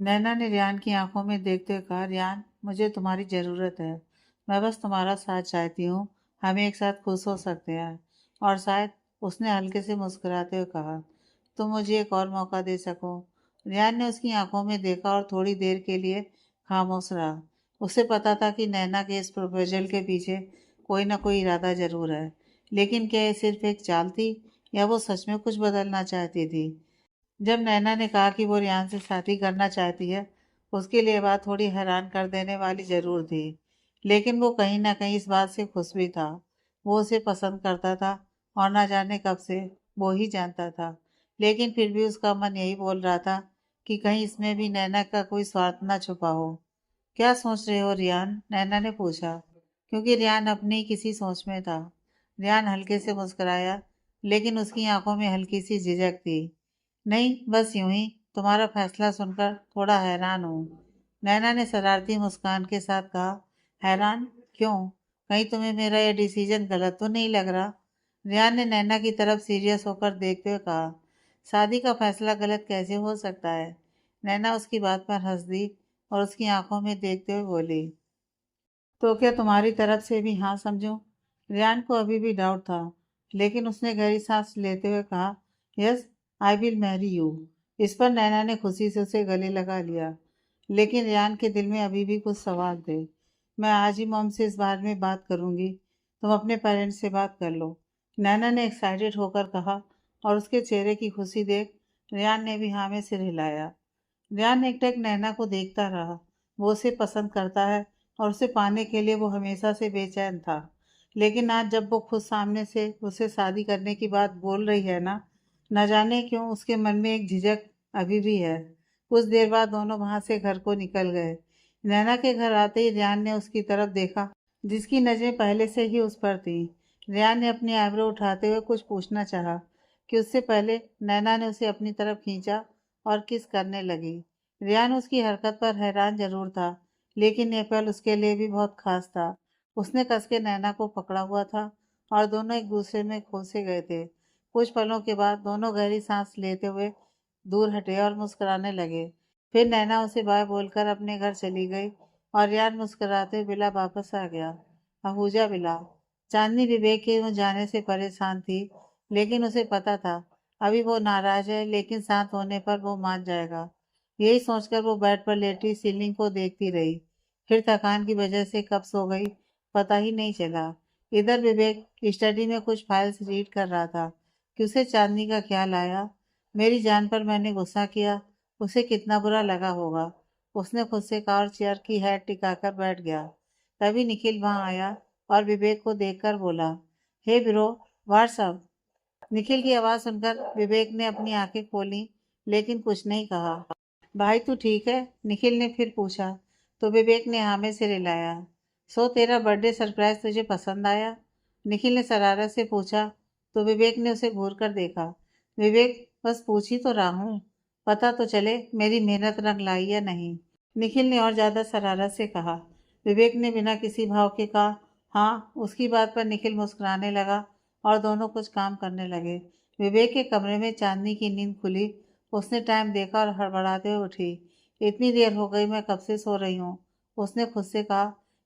नैना ने रियान की आंखों में देखते हुए कहा, रियान, मुझे तुम्हारी ज़रूरत है। मैं बस तुम्हारा साथ चाहती हूँ। हम एक साथ खुश हो सकते हैं। और शायद, उसने हल्के से मुस्कुराते हुए कहा, तुम मुझे एक और मौका दे सको। रियान ने उसकी आंखों में देखा और थोड़ी देर के लिए खामोश रहा। उसे पता था कि नैना के इस प्रपोजल के पीछे कोई ना कोई इरादा जरूर है। लेकिन क्या ये सिर्फ एक चाल थी, या वो सच में कुछ बदलना चाहती थी? जब नैना ने कहा कि वो रियान से शादी करना चाहती है, उसके लिए बात थोड़ी हैरान कर देने वाली जरूर थी। लेकिन वो कहीं ना कहीं इस बात से खुश भी था। वो उसे पसंद करता था, और ना जाने कब से वो ही जानता था। लेकिन फिर भी उसका मन यही बोल रहा था कि कहीं इसमें भी नैना का कोई स्वार्थ ना छुपा हो। क्या सोच रहे हो रियान? नैना ने पूछा, क्योंकि रियान अपनी किसी सोच में था। रियान हल्के से मुस्कुराया, लेकिन उसकी आंखों में हल्की सी झिझक थी। नहीं, बस यूं ही, तुम्हारा फैसला सुनकर थोड़ा हैरान हूँ। नैना ने शरारती मुस्कान के साथ कहा, हैरान क्यों? कहीं तुम्हें मेरा यह डिसीजन गलत तो नहीं लग रहा? रियान ने नैना की तरफ सीरियस होकर देखते हुए कहा, शादी का फैसला गलत कैसे हो सकता है? नैना उसकी बात पर हंस दी और उसकी आंखों में देखते हुए बोली, तो क्या तुम्हारी तरफ से भी हाँ समझूं? रियान को अभी भी डाउट था, लेकिन उसने गहरी सांस लेते हुए कहा, yes, I will marry you. इस पर नैना ने खुशी से उसे गले लगा लिया। लेकिन रियान के दिल में अभी भी कुछ सवाल थे। मैं आज ही मॉम से इस बारे में बात करूंगी। तुम अपने पेरेंट्स से बात कर लो। नैना ने एक्साइटेड होकर कहा, और उसके चेहरे की खुशी देख रियान ने भी हाँ में सिर हिलाया। रियान एकटक नैना को देखता रहा। वो उसे पसंद करता है, और उसे पाने के लिए वो हमेशा से बेचैन था। लेकिन आज जब वो खुद सामने से उसे शादी करने की बात बोल रही है ना, न जाने क्यों उसके मन में एक झिझक अभी भी है। कुछ देर बाद दोनों वहां से घर को निकल गए। नैना के घर आते ही रियान ने उसकी तरफ देखा, जिसकी नजरें पहले से ही उस पर थी। रियान ने अपनी आईब्रो उठाते हुए कुछ पूछना चाहा, कि उससे पहले नैना ने उसे अपनी तरफ खींचा और किस करने लगी। रियान उसकी हरकत पर हैरान जरूर था, लेकिन ये पल उसके लिए भी बहुत खास था। उसने कस के नैना को पकड़ा हुआ था, और दोनों एक दूसरे में खो से गए थे। कुछ पलों के बाद दोनों गहरी सांस लेते हुए दूर हटे और मुस्कुराने लगे। फिर नैना उसे बाय बोलकर अपने घर चली गई, और रियान मुस्कुराते हुए बिला वापस आ गया। अहूजा बिला। चांदनी विवेक के जाने से परेशान थी, लेकिन उसे पता था अभी वो नाराज है, लेकिन शांत होने पर वो मान जाएगा। यही सोचकर वो बेड पर लेटी सीलिंग को देखती रही। फिर थकान की वजह से कब सो गई, पता ही नहीं चला। इधर विवेक स्टडी में कुछ फाइल्स रीड कर रहा था कि उसे चांदनी का ख्याल आया। मेरी जान पर मैंने गुस्सा किया, उसे कितना बुरा लगा होगा। उसने खुद से कार चेयर की हेड टिकाकर बैठ गया। तभी निखिल वहां आया, और विवेक को देखकर बोला, हे ब्रो, व्हाट्सअप? निखिल की आवाज सुनकर विवेक ने अपनी आंखें खोली, लेकिन कुछ नहीं कहा। भाई तू ठीक है? निखिल ने फिर पूछा, तो विवेक ने हाँ में सिर हिलाया। सो तेरा बर्थडे सरप्राइज तुझे पसंद आया? निखिल ने शरारत से पूछा, तो विवेक ने उसे घूर कर देखा। विवेक, बस पूछ ही तो रहा हूँ, पता तो चले मेरी मेहनत रंग लाई या नहीं, निखिल ने और ज्यादा शरारत से कहा। विवेक ने बिना किसी भाव के कहा, हाँ। उसकी बात पर निखिल मुस्कुराने लगा, और दोनों कुछ काम करने लगे। विवेक के कमरे में चांदनी की नींद खुली। उसने टाइम देखा और हड़बड़ाते हुए उठी। इतनी देर हो गई, मैं कब से सो रही हूँ, उसने खुद से कहा।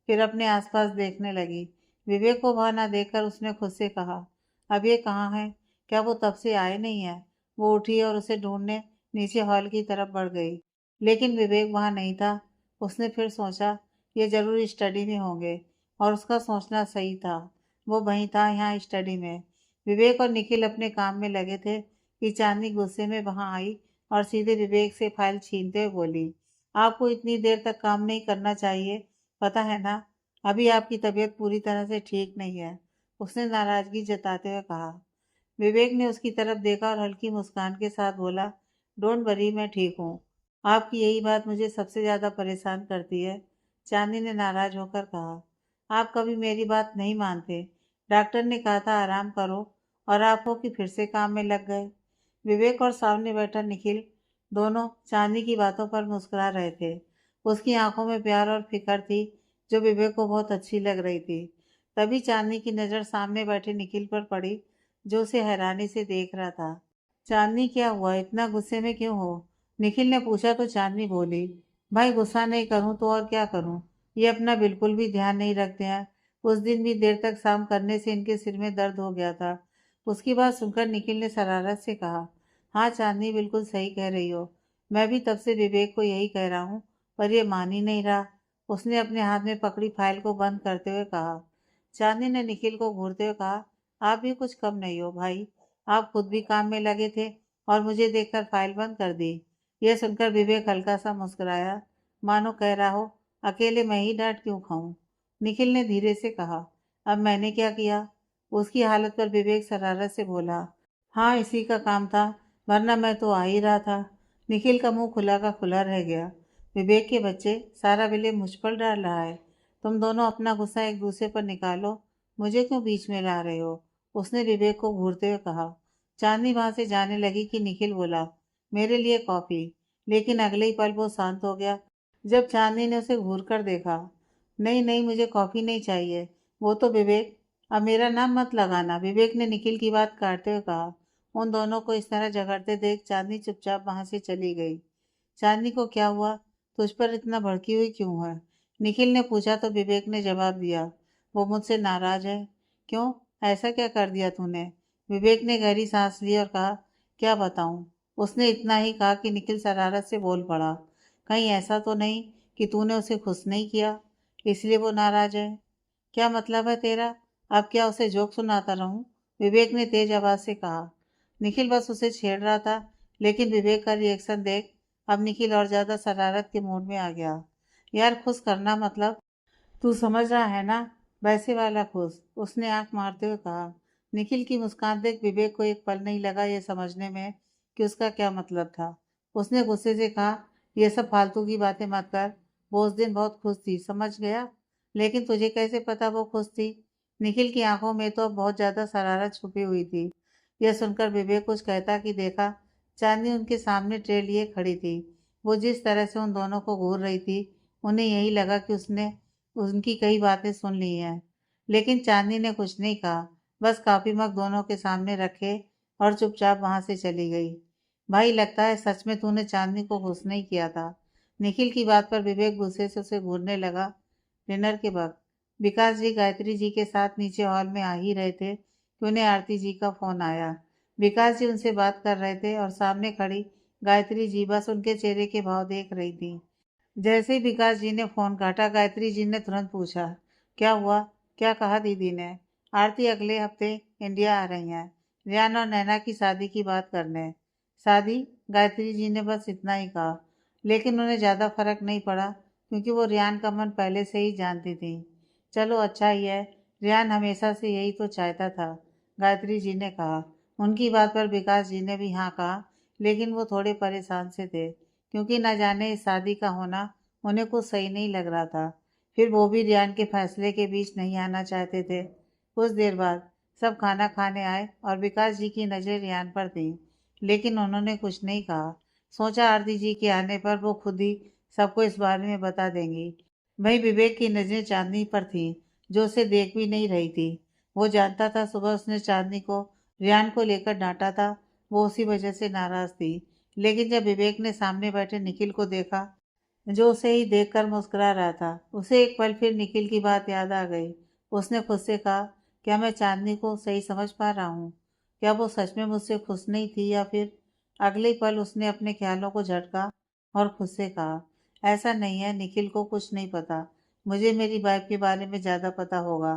फिर अपने आसपास देखने लगी। विवेक को वहां न देखकर उसने खुद से कहा, अब ये कहाँ है? क्या वो तब से आए नहीं है? वो उठी और उसे ढूंढने नीचे हॉल की तरफ बढ़ गई। लेकिन विवेक वहां नहीं था। उसने फिर सोचा, ये जरूर स्टडी में होंगे, और उसका सोचना सही था। वो वहीं था, यहाँ स्टडी में। विवेक और निखिल अपने काम में लगे थे कि चांदनी गुस्से में वहां आई, और सीधे विवेक से फाइल छीनते हुए बोली, आपको इतनी देर तक काम नहीं करना चाहिए, पता है ना? अभी आपकी तबीयत पूरी तरह से ठीक नहीं है, उसने नाराजगी जताते हुए कहा। विवेक ने उसकी तरफ देखा और हल्की मुस्कान के साथ बोला, डोंट वरी, मैं ठीक हूँ। आपकी यही बात मुझे सबसे ज्यादा परेशान करती है, चांदनी ने नाराज होकर कहा। आप कभी मेरी बात नहीं मानते। डॉक्टर ने कहा था आराम करो, और आप हो कि फिर से काम में लग गए। विवेक और सामने बैठा निखिल दोनों चांदनी की बातों पर मुस्कुरा रहे थे। उसकी आंखों में प्यार और फिक्र थी, जो विवेक को बहुत अच्छी लग रही थी। तभी चांदनी की नजर सामने बैठे निखिल पर पड़ी, जो उसे हैरानी से देख रहा था। चांदनी, क्या हुआ? इतना गुस्से में क्यों हो? निखिल ने पूछा तो चांदनी बोली, भाई गुस्सा नहीं करूं तो और क्या करूं, ये अपना बिल्कुल भी ध्यान नहीं रखते हैं। उस दिन भी देर तक शाम करने से इनके सिर में दर्द हो गया था। उसकी बात सुनकर निखिल ने शरारत से कहा, हाँ चांदनी बिल्कुल सही कह रही हो, मैं भी तब से विवेक को यही कह रहा हूँ, पर ये मान ही नहीं रहा। उसने अपने हाथ में पकड़ी फाइल को बंद करते हुए कहा। चांदनी ने निखिल को घूरते हुए कहा, आप भी कुछ कम नहीं हो भाई, आप खुद भी काम में लगे थे और मुझे देखकर फाइल बंद कर दी। यह सुनकर विवेक हल्का सा मुस्कुराया, मानो कह रहा हो, अकेले मैं ही डांट क्यों खाऊं। निखिल ने धीरे से कहा, अब मैंने क्या किया। उसकी हालत पर विवेक शरारत से बोला, हाँ इसी का काम था, वरना मैं तो आ ही रहा था। निखिल का मुंह खुला का खुला रह गया। विवेक के बच्चे, सारा विले मुझ पर डाल रहा है। तुम दोनों अपना गुस्सा एक दूसरे पर निकालो, मुझे क्यों बीच में ला रहे हो, उसने विवेक को घूरते हुए कहा। चांदनी वहां से जाने लगी कि निखिल बोला, मेरे लिए कॉफी। लेकिन अगले ही पल वो शांत हो गया जब चांदनी ने उसे घूर कर देखा। नहीं नहीं, मुझे कॉफी नहीं चाहिए, वो तो विवेक। अब मेरा नाम मत लगाना, विवेक ने निखिल की बात काटते हुए कहा। उन दोनों को इस तरह झगड़ते देख चांदनी चुपचाप वहां से चली गई। चांदनी को क्या हुआ, तुझ पर इतना भड़की हुई क्यों है, निखिल ने पूछा तो विवेक ने जवाब दिया, वो मुझसे नाराज है। क्यों, ऐसा क्या कर दिया तूने। विवेक ने गहरी सांस ली और कहा, क्या बताऊं। उसने इतना ही कहा कि निखिल शरारत से बोल पड़ा, कहीं ऐसा तो नहीं कि तूने उसे खुश नहीं किया, इसलिए वो नाराज है। क्या मतलब है तेरा, अब क्या उसे जोक सुनाता रहूं, विवेक ने तेज आवाज से कहा। निखिल बस उसे छेड़ रहा था, लेकिन विवेक का रिएक्शन देख अब निखिल और ज्यादा शरारत के मूड में आ गया। यार खुश करना मतलब, तू समझ रहा है ना, वैसे वाला खुश, उसने आंख मारते हुए कहा। निखिल की मुस्कान देख विवेक को एक पल नहीं लगा ये समझने में कि उसका क्या मतलब था। उसने गुस्से से कहा, ये सब फालतू की बातें मत कर, वो उस दिन बहुत खुश थी, समझ गया। लेकिन तुझे कैसे पता वो खुश थी। निखिल की आंखों में तो अब बहुत ज्यादा शरारत छुपी हुई थी। यह सुनकर विवेक कुछ कहता कि देखा, चांदनी उनके सामने ट्रे लिए खड़ी थी। वो जिस तरह से उन दोनों को घूर रही थी, उन्हें यही लगा कि उसने उनकी कई बातें सुन ली हैं। लेकिन चांदनी ने कुछ नहीं कहा, बस काफी मग दोनों के सामने रखे और चुपचाप वहां से चली गई। भाई लगता है सच में तूने चांदनी को खुश नहीं किया था। निखिल की बात पर विवेक गुस्से से उसे घूरने लगा। डिनर के वक्त विकास जी गायत्री जी के साथ नीचे हॉल में आ ही रहे थे कि उन्हें आरती जी का फोन आया। विकास जी उनसे बात कर रहे थे और सामने खड़ी गायत्री जी बस उनके चेहरे के भाव देख रही थी। जैसे ही विकास जी ने फोन काटा, गायत्री जी ने तुरंत पूछा, क्या हुआ, क्या कहा दीदी ने। आरती अगले हफ्ते इंडिया आ रही हैं, रियान और नैना की शादी की बात करने। शादी, गायत्री जी ने बस इतना ही कहा, लेकिन उन्हें ज़्यादा फर्क नहीं पड़ा क्योंकि वो रियान का मन पहले से ही जानती थी। चलो अच्छा ही है, रियान हमेशा से यही तो चाहता था, गायत्री जी ने कहा। उनकी बात पर विकास जी ने भी हाँ कहा, लेकिन वो थोड़े परेशान से थे क्योंकि न जाने इस शादी का होना उन्हें कुछ सही नहीं लग रहा था। फिर वो भी रियान के फैसले के बीच नहीं आना चाहते थे। कुछ देर बाद सब खाना खाने आए और विकास जी की नज़र रियान पर थी, लेकिन उन्होंने कुछ नहीं कहा। सोचा आरती जी के आने पर वो खुद ही सबको इस बारे में बता देंगी। वहीं विवेक की नज़रें चांदनी पर थी, जो उसे देख भी नहीं रही थी। वो जानता था सुबह उसने चांदनी को रियान को लेकर डांटा था, वो उसी वजह से नाराज थी। लेकिन जब विवेक ने सामने बैठे निखिल को देखा, जो उसे ही देखकर मुस्कुरा रहा था, उसे एक पल फिर निखिल की बात याद आ गई। उसने खुद से कहा, क्या मैं चांदनी को सही समझ पा रहा हूँ, क्या वो सच में मुझसे खुश नहीं थी, या फिर। अगले पल उसने अपने ख्यालों को झटका और खुद से कहा, ऐसा नहीं है, निखिल को कुछ नहीं पता, मुझे मेरी वाइफ के बारे में ज़्यादा पता होगा।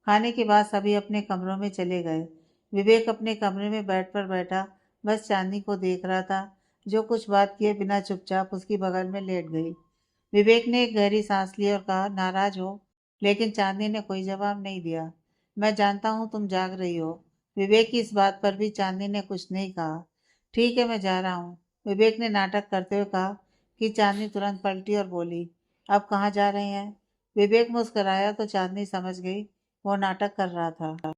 खाने के बाद सभी अपने कमरों में चले गए। विवेक अपने कमरे में बेड पर बैठा बस चांदनी को देख रहा था, जो कुछ बात किए बिना चुपचाप उसकी बगल में लेट गई। विवेक ने एक गहरी सांस ली और कहा, नाराज हो, लेकिन चांदनी ने कोई जवाब नहीं दिया। मैं जानता हूँ तुम जाग रही हो। विवेक की इस बात पर भी चांदनी ने कुछ नहीं कहा। ठीक है, मैं जा रहा हूँ, विवेक ने नाटक करते हुए कहा कि चांदनी तुरंत पलटी और बोली, अब कहाँ जा रहे हैं। विवेक मुस्कुराया तो चांदनी समझ गई वो नाटक कर रहा था।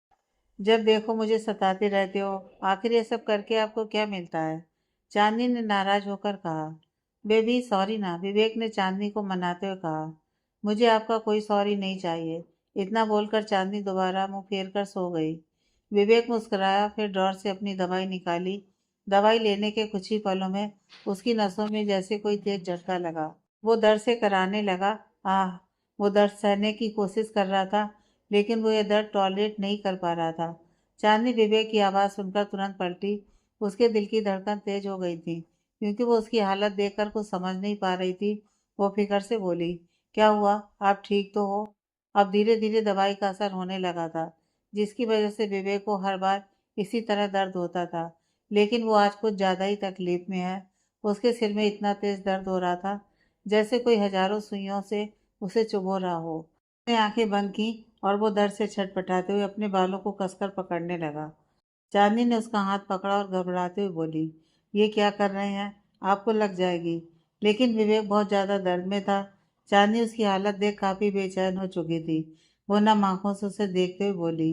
जब देखो मुझे सताते रहते हो, आखिर ये सब करके आपको क्या मिलता है, चांदनी ने नाराज होकर कहा। बेबी सॉरी ना, विवेक ने चांदनी को मनाते हुए कहा। मुझे आपका कोई सॉरी नहीं चाहिए, इतना बोलकर चांदनी दोबारा मुंह फेर कर सो गई। विवेक मुस्कुराया, फिर ड्रॉर से अपनी दवाई निकाली दवाई लेने के कुछ ही पलों में उसकी नसों में जैसे कोई तेज झटका लगा। वो दर्द से कराने लगा। आह! वो दर्द सहने की कोशिश कर रहा था, लेकिन वो ये दर्द टॉलरेट नहीं कर पा रहा था। चांदनी विवेक की आवाज़ सुनकर तुरंत पलटी। उसके दिल की धड़कन तेज हो गई थी, क्योंकि वो उसकी हालत देखकर कुछ समझ नहीं पा रही थी। वो फिक्र से बोली, क्या हुआ? आप ठीक तो हो? अब धीरे धीरे दवाई का असर होने लगा था, जिसकी वजह से विवेक को हर बार इसी तरह दर्द होता था। लेकिन वो आज कुछ ज़्यादा ही तकलीफ में है। उसके सिर में इतना तेज दर्द हो रहा था, जैसे कोई हजारों सुइयों से उसे चुभो रहा हो। उसने आंखें बंद की और वो दर्द से छटपटाते हुए अपने बालों को कसकर पकड़ने लगा। चांदनी ने उसका हाथ पकड़ा और घबराते हुए बोली, ये क्या कर रहे हैं? आपको लग जाएगी। लेकिन विवेक बहुत ज्यादा दर्द में था। चांदनी उसकी हालत देख काफी बेचैन हो चुकी थी। वो नम आंखों से उसे देखते हुए बोली,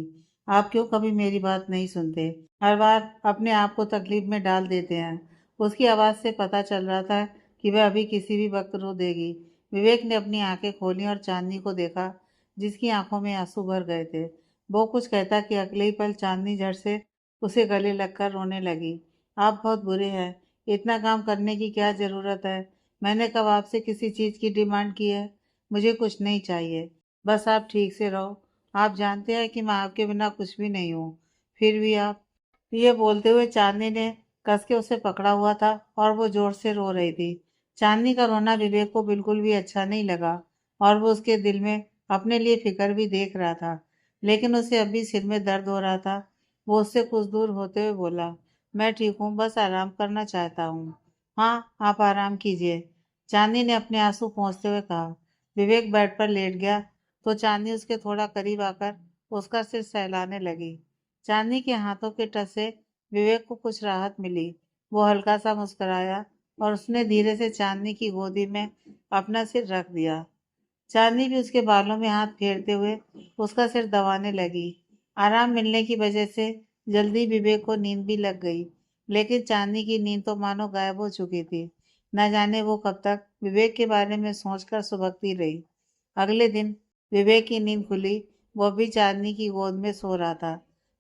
आप क्यों कभी मेरी बात नहीं सुनते? हर बार अपने आप को तकलीफ में डाल देते हैं। उसकी आवाज से पता चल रहा था कि वह अभी किसी भी वक्त रो देगी। विवेक ने अपनी आंखें खोली और चांदनी को देखा, जिसकी आंखों में आंसू भर गए थे। वो कुछ कहता कि अगले ही पल चांदनी झट से उसे गले लगकर रोने लगी। आप बहुत बुरे हैं। इतना काम करने की क्या ज़रूरत है? मैंने कब आपसे किसी चीज़ की डिमांड की है? मुझे कुछ नहीं चाहिए। बस आप ठीक से रहो। आप जानते हैं कि मैं आपके बिना कुछ भी नहीं हूँ। फिर भी आप। ये बोलते हुए चांदनी ने कस के उसे पकड़ा हुआ था और वो जोर से रो रही थी। चांदनी का रोना विवेक को बिल्कुल भी अच्छा नहीं लगा और वो उसके दिल में अपने लिए फिक्र भी देख रहा था। लेकिन उसे अभी सिर में दर्द हो रहा था। वो उससे कुछ दूर होते हुए बोला, मैं ठीक हूँ, बस आराम करना चाहता हूँ। हाँ, आप आराम कीजिए, चांदनी ने अपने आंसू पोंछते हुए कहा। विवेक बेड पर लेट गया तो चांदनी उसके थोड़ा करीब आकर उसका सिर सहलाने लगी। चांदनी के हाथों के टच से विवेक को कुछ राहत मिली। वो हल्का सा मुस्कुराया और उसने धीरे से चांदनी की गोदी में अपना सिर रख दिया। चांदनी भी उसके बालों में हाथ फेरते हुए उसका सिर दबाने लगी। आराम मिलने की वजह से जल्दी विवेक को नींद भी लग गई, लेकिन चांदनी की नींद तो मानो गायब हो चुकी थी। न जाने वो कब तक विवेक के बारे में सोचकर सुबकती रही। अगले दिन विवेक की नींद खुली। वो भी चांदनी की गोद में सो रहा था।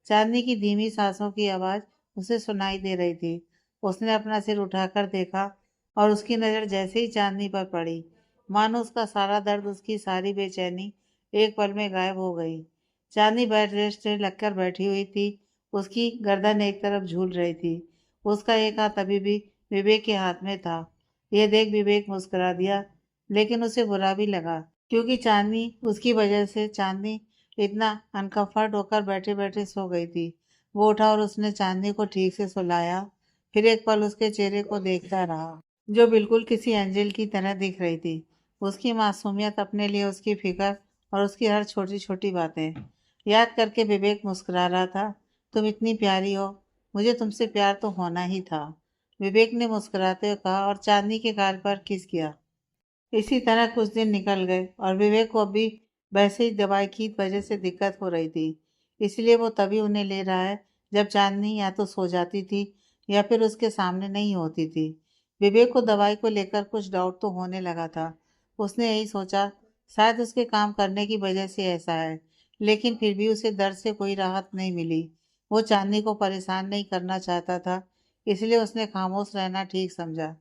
चांदनी की धीमी सांसों की आवाज उसे सुनाई दे रही थी। उसने अपना सिर उठाकर देखा और उसकी नजर जैसे ही चांदनी पर पड़ी, मानो उसका सारा दर्द, उसकी सारी बेचैनी एक पल में गायब हो गई। चांदनी बेड रेस्ट से लगकर बैठी हुई थी। उसकी गर्दन एक तरफ झूल रही थी। उसका एक हाथ अभी भी विवेक के हाथ में था। यह देख विवेक मुस्कुरा दिया, लेकिन उसे बुरा भी लगा, क्योंकि चांदनी उसकी वजह से चांदनी इतना अनकंफर्ट होकर बैठे बैठे सो गई थी। वो उठा और उसने चांदनी को ठीक से सुलाया। फिर एक पल उसके चेहरे को देखता रहा, जो बिल्कुल किसी एंजल की तरह दिख रही थी। उसकी मासूमियत, अपने लिए उसकी फिक्र और उसकी हर छोटी छोटी बातें याद करके विवेक मुस्कुरा रहा था। तुम इतनी प्यारी हो, मुझे तुमसे प्यार तो होना ही था, विवेक ने मुस्कुराते हुए कहा और चांदनी के गाल पर किस किया। इसी तरह कुछ दिन निकल गए और विवेक को अभी वैसे ही दवाई की वजह से दिक्कत हो रही थी। इसलिए वो तभी उन्हें ले रहा है जब चांदनी या तो सो जाती थी या फिर उसके सामने नहीं होती थी। विवेक को दवाई को लेकर कुछ डाउट तो होने लगा था। उसने यही सोचा, शायद उसके काम करने की वजह से ऐसा है। लेकिन फिर भी उसे दर्द से कोई राहत नहीं मिली। वो चांदनी को परेशान नहीं करना चाहता था, इसलिए उसने खामोश रहना ठीक समझा।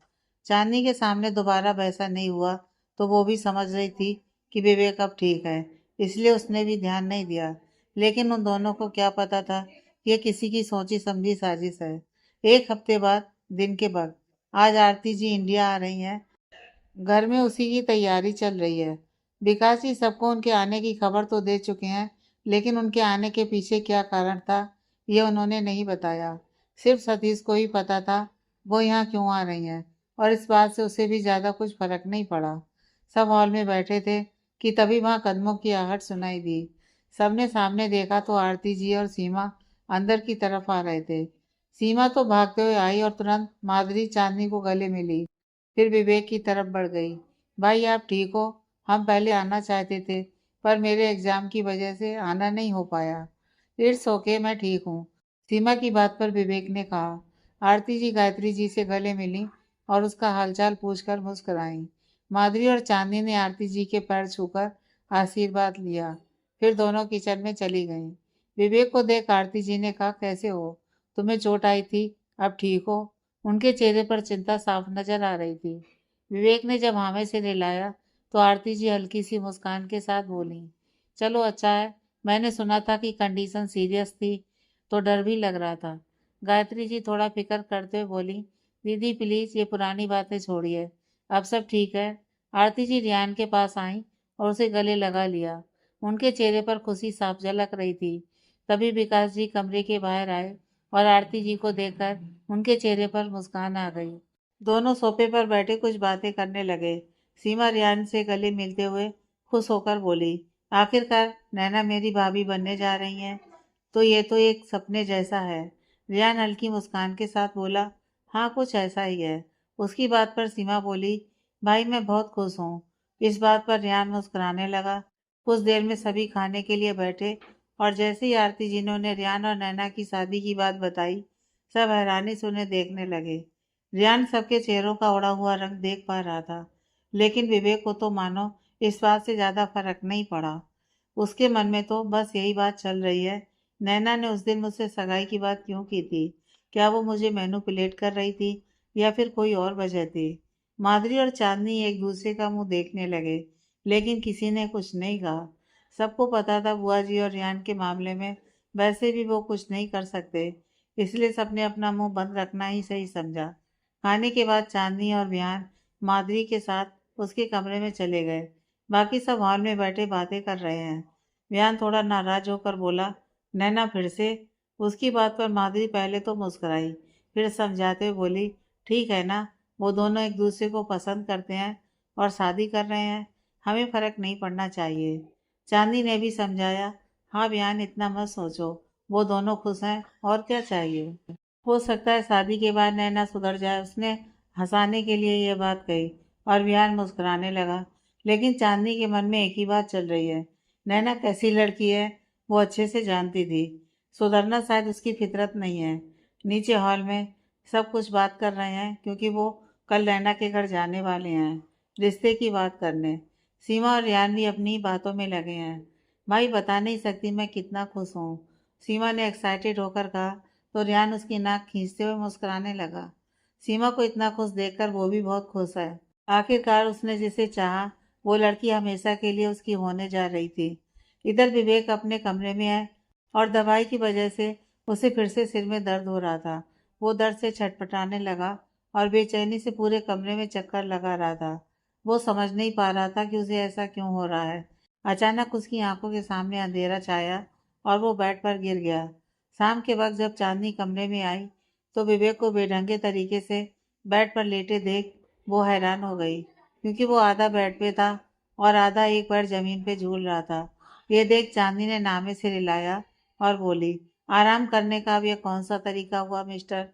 चांदनी के सामने दोबारा वैसा नहीं हुआ तो वो भी समझ रही थी कि विवेक अब ठीक है, इसलिए उसने भी ध्यान नहीं दिया। लेकिन उन दोनों को क्या पता था कि ये किसी की सोची समझी साजिश है। एक हफ्ते बाद, दिन के वक्त, आज आरती जी इंडिया आ रही हैं। घर में उसी की तैयारी चल रही है। विकास जी सबको उनके आने की खबर तो दे चुके हैं, लेकिन उनके आने के पीछे क्या कारण था, ये उन्होंने नहीं बताया। सिर्फ सतीश को ही पता था वो यहाँ क्यों आ रही हैं, और इस बात से उसे भी ज़्यादा कुछ फर्क नहीं पड़ा। सब हॉल में बैठे थे कि तभी वहाँ कदमों की आहट सुनाई दी। सबने सामने देखा तो आरती जी और सीमा अंदर की तरफ आ रहे थे। सीमा तो भागते हुए आई और तुरंत माधुरी चांदनी को गले मिली। फिर विवेक की तरफ बढ़ गई। भाई आप ठीक हो? हम पहले आना चाहते थे, पर मेरे एग्जाम की वजह से आना नहीं हो पाया। इट्स ओके, मैं ठीक हूँ, सीमा की बात पर विवेक ने कहा। आरती जी गायत्री जी से गले मिली और उसका हालचाल पूछकर मुस्कुराई। माधुरी और चांदनी ने आरती जी के पैर छूकर आशीर्वाद लिया। फिर दोनों किचन में चली गईं। विवेक को देख आरती जी ने कहा, कैसे हो? तुम्हें चोट आई थी, अब ठीक हो? उनके चेहरे पर चिंता साफ नजर आ रही थी। विवेक ने जब हाँ में सिर हिलाया तो आरती जी हल्की सी मुस्कान के साथ बोली, चलो अच्छा है। मैंने सुना था कि कंडीशन सीरियस थी तो डर भी लग रहा था। गायत्री जी थोड़ा फिक्र करते हुए बोली, दीदी प्लीज ये पुरानी बातें छोड़िए, अब सब ठीक है। आरती जी रियान के पास आई और उसे गले लगा लिया। उनके चेहरे पर खुशी साफ झलक रही थी। तभी विकास जी कमरे के बाहर आए और आरती जी को देखकर उनके चेहरे पर मुस्कान आ गई। दोनों सोफे पर बैठे कुछ बातें करने लगे। सीमा रियान से गले मिलते हुए खुश होकर बोली, आखिरकार नैना मेरी भाभी बनने जा रही हैं, तो ये तो एक सपने जैसा है। रियान हल्की मुस्कान के साथ बोला, हाँ कुछ ऐसा ही है। उसकी बात पर सीमा बोली, भाई मैं बहुत खुश हूँ। इस बात पर रियान मुस्कुराने लगा। कुछ देर में सभी खाने के लिए बैठे और जैसे ही आरती जी ने रियान और नैना की शादी की बात बताई, सब हैरानी से उन्हें देखने लगे। रियान सबके चेहरों का उड़ा हुआ रंग देख पा रहा था, लेकिन विवेक को तो मानो इस बात से ज्यादा फर्क नहीं पड़ा। उसके मन में तो बस यही बात चल रही है, नैना ने उस दिन मुझसे सगाई की बात क्यों की थी? क्या वो मुझे मैनिपुलेट कर रही थी या फिर कोई और वजह थी? माधुरी और चांदनी एक दूसरे का मुंह देखने लगे, लेकिन किसी ने कुछ नहीं कहा। सबको पता था बुआ जी और रियान के मामले में वैसे भी वो कुछ नहीं कर सकते, इसलिए सबने अपना मुंह बंद रखना ही सही समझा। खाने के बाद चांदनी और विहान माधुरी के साथ उसके कमरे में चले गए। बाकी सब हॉल में बैठे बातें कर रहे हैं। विहान थोड़ा नाराज होकर बोला, नैना फिर से? उसकी बात पर माधुरी पहले तो मुस्कुराई, फिर समझाते हुए बोली, ठीक है ना, वो दोनों एक दूसरे को पसंद करते हैं और शादी कर रहे हैं, हमें फर्क नहीं पड़ना चाहिए। चांदनी ने भी समझाया, हाँ बयान इतना मत सोचो, वो दोनों खुश हैं और क्या चाहिए। हो सकता है शादी के बाद नैना सुधर जाए, उसने हंसाने के लिए यह बात कही और बयान मुस्कुराने लगा। लेकिन चांदनी के मन में एक ही बात चल रही है, नैना कैसी लड़की है वो अच्छे से जानती थी। सुधरना शायद उसकी फितरत नहीं है। नीचे हॉल में सब कुछ बात कर रहे हैं क्योंकि वो कल नैना के घर जाने वाले हैं रिश्ते की बात करने। सीमा और रियान भी अपनी बातों में लगे हैं। भाई बता नहीं सकती मैं कितना खुश हूँ, सीमा ने एक्साइटेड होकर कहा, तो रियान उसकी नाक खींचते हुए मुस्कुराने लगा। सीमा को इतना खुश देखकर वो भी बहुत खुश है। आखिरकार उसने जिसे चाहा वो लड़की हमेशा के लिए उसकी होने जा रही थी। इधर विवेक अपने कमरे में है और दवाई की वजह से उसे फिर से सिर में दर्द हो रहा था। वो दर्द से छटपटाने लगा और बेचैनी से पूरे कमरे में चक्कर लगा रहा था। वो समझ नहीं पा रहा था कि उसे ऐसा क्यों हो रहा है। अचानक उसकी आंखों के सामने अंधेरा छाया और वो बेड पर गिर गया। शाम के वक्त जब चांदनी कमरे में आई तो विवेक को बेढंगे तरीके से बेड पर लेटे देख वो हैरान हो गई, क्योंकि वो आधा बेड पे था और आधा एक पैर जमीन पे झूल रहा था। ये देख चांदनी ने नामे से हिलाया और बोली, आराम करने का अब यह कौन सा तरीका हुआ मिस्टर?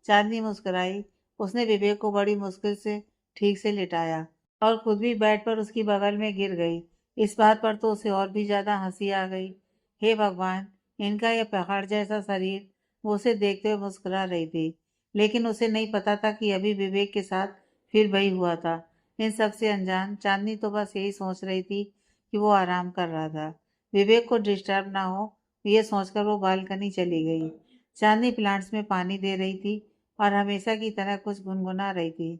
चांदनी मुस्कुराई। उसने विवेक को बड़ी मुश्किल से ठीक से लिटाया और खुद भी बेड पर उसकी बगल में गिर गई। इस बात पर तो उसे और भी ज्यादा हंसी आ गई। हे भगवान, इनका यह पहाड़ जैसा शरीर! वो उसे देखते हुए मुस्कुरा रही थी, लेकिन उसे नहीं पता था कि अभी विवेक के साथ फिर वही हुआ था। इन सब से अनजान चांदनी तो बस यही सोच रही थी कि वो आराम कर रहा था, विवेक को डिस्टर्ब ना हो, ये सोचकर वो बालकनी चली गई। चांदनी प्लांट्स में पानी दे रही थी और हमेशा की तरह कुछ गुनगुना रही थी।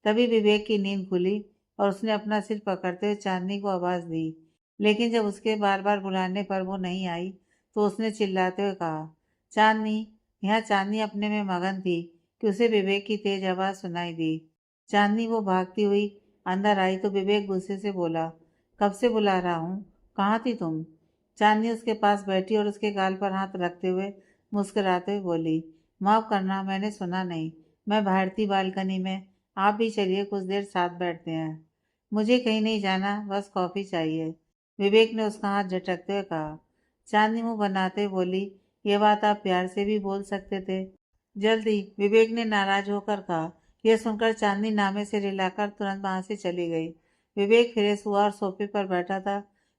तभी विवेक की नींद खुली और उसने अपना सिर पकड़ते हुए चांदनी को आवाज दी, लेकिन जब उसके बार बार बुलाने पर वो नहीं आई तो उसने चिल्लाते हुए कहा, चांदनी। यहाँ चांदनी अपने में मगन थी कि उसे विवेक की तेज आवाज सुनाई दी। चांदनी वो भागती हुई अंदर आई तो विवेक गुस्से से बोला, कब से बुला रहा हूँ, कहाँ थी तुम? चांदनी उसके पास बैठी और उसके गाल पर हाथ रखते हुए मुस्कुराते हुए बोली, माफ करना, मैंने सुना नहीं, मैं बाहर थी बालकनी में, आप भी चलिए कुछ देर साथ बैठते हैं। मुझे कहीं नहीं जाना, बस कॉफी चाहिए, विवेक ने उसका हाथ झटकते हुए कहा। चांदनी मुंह बनाते हुए बोली, ये बात आप प्यार से भी बोल सकते थे। जल्दी, विवेक ने नाराज होकर कहा। यह सुनकर चांदनी नामे से रिलाकर तुरंत वहां से चली गई। विवेक फ्रेश हुआ और सोफे पर बैठा था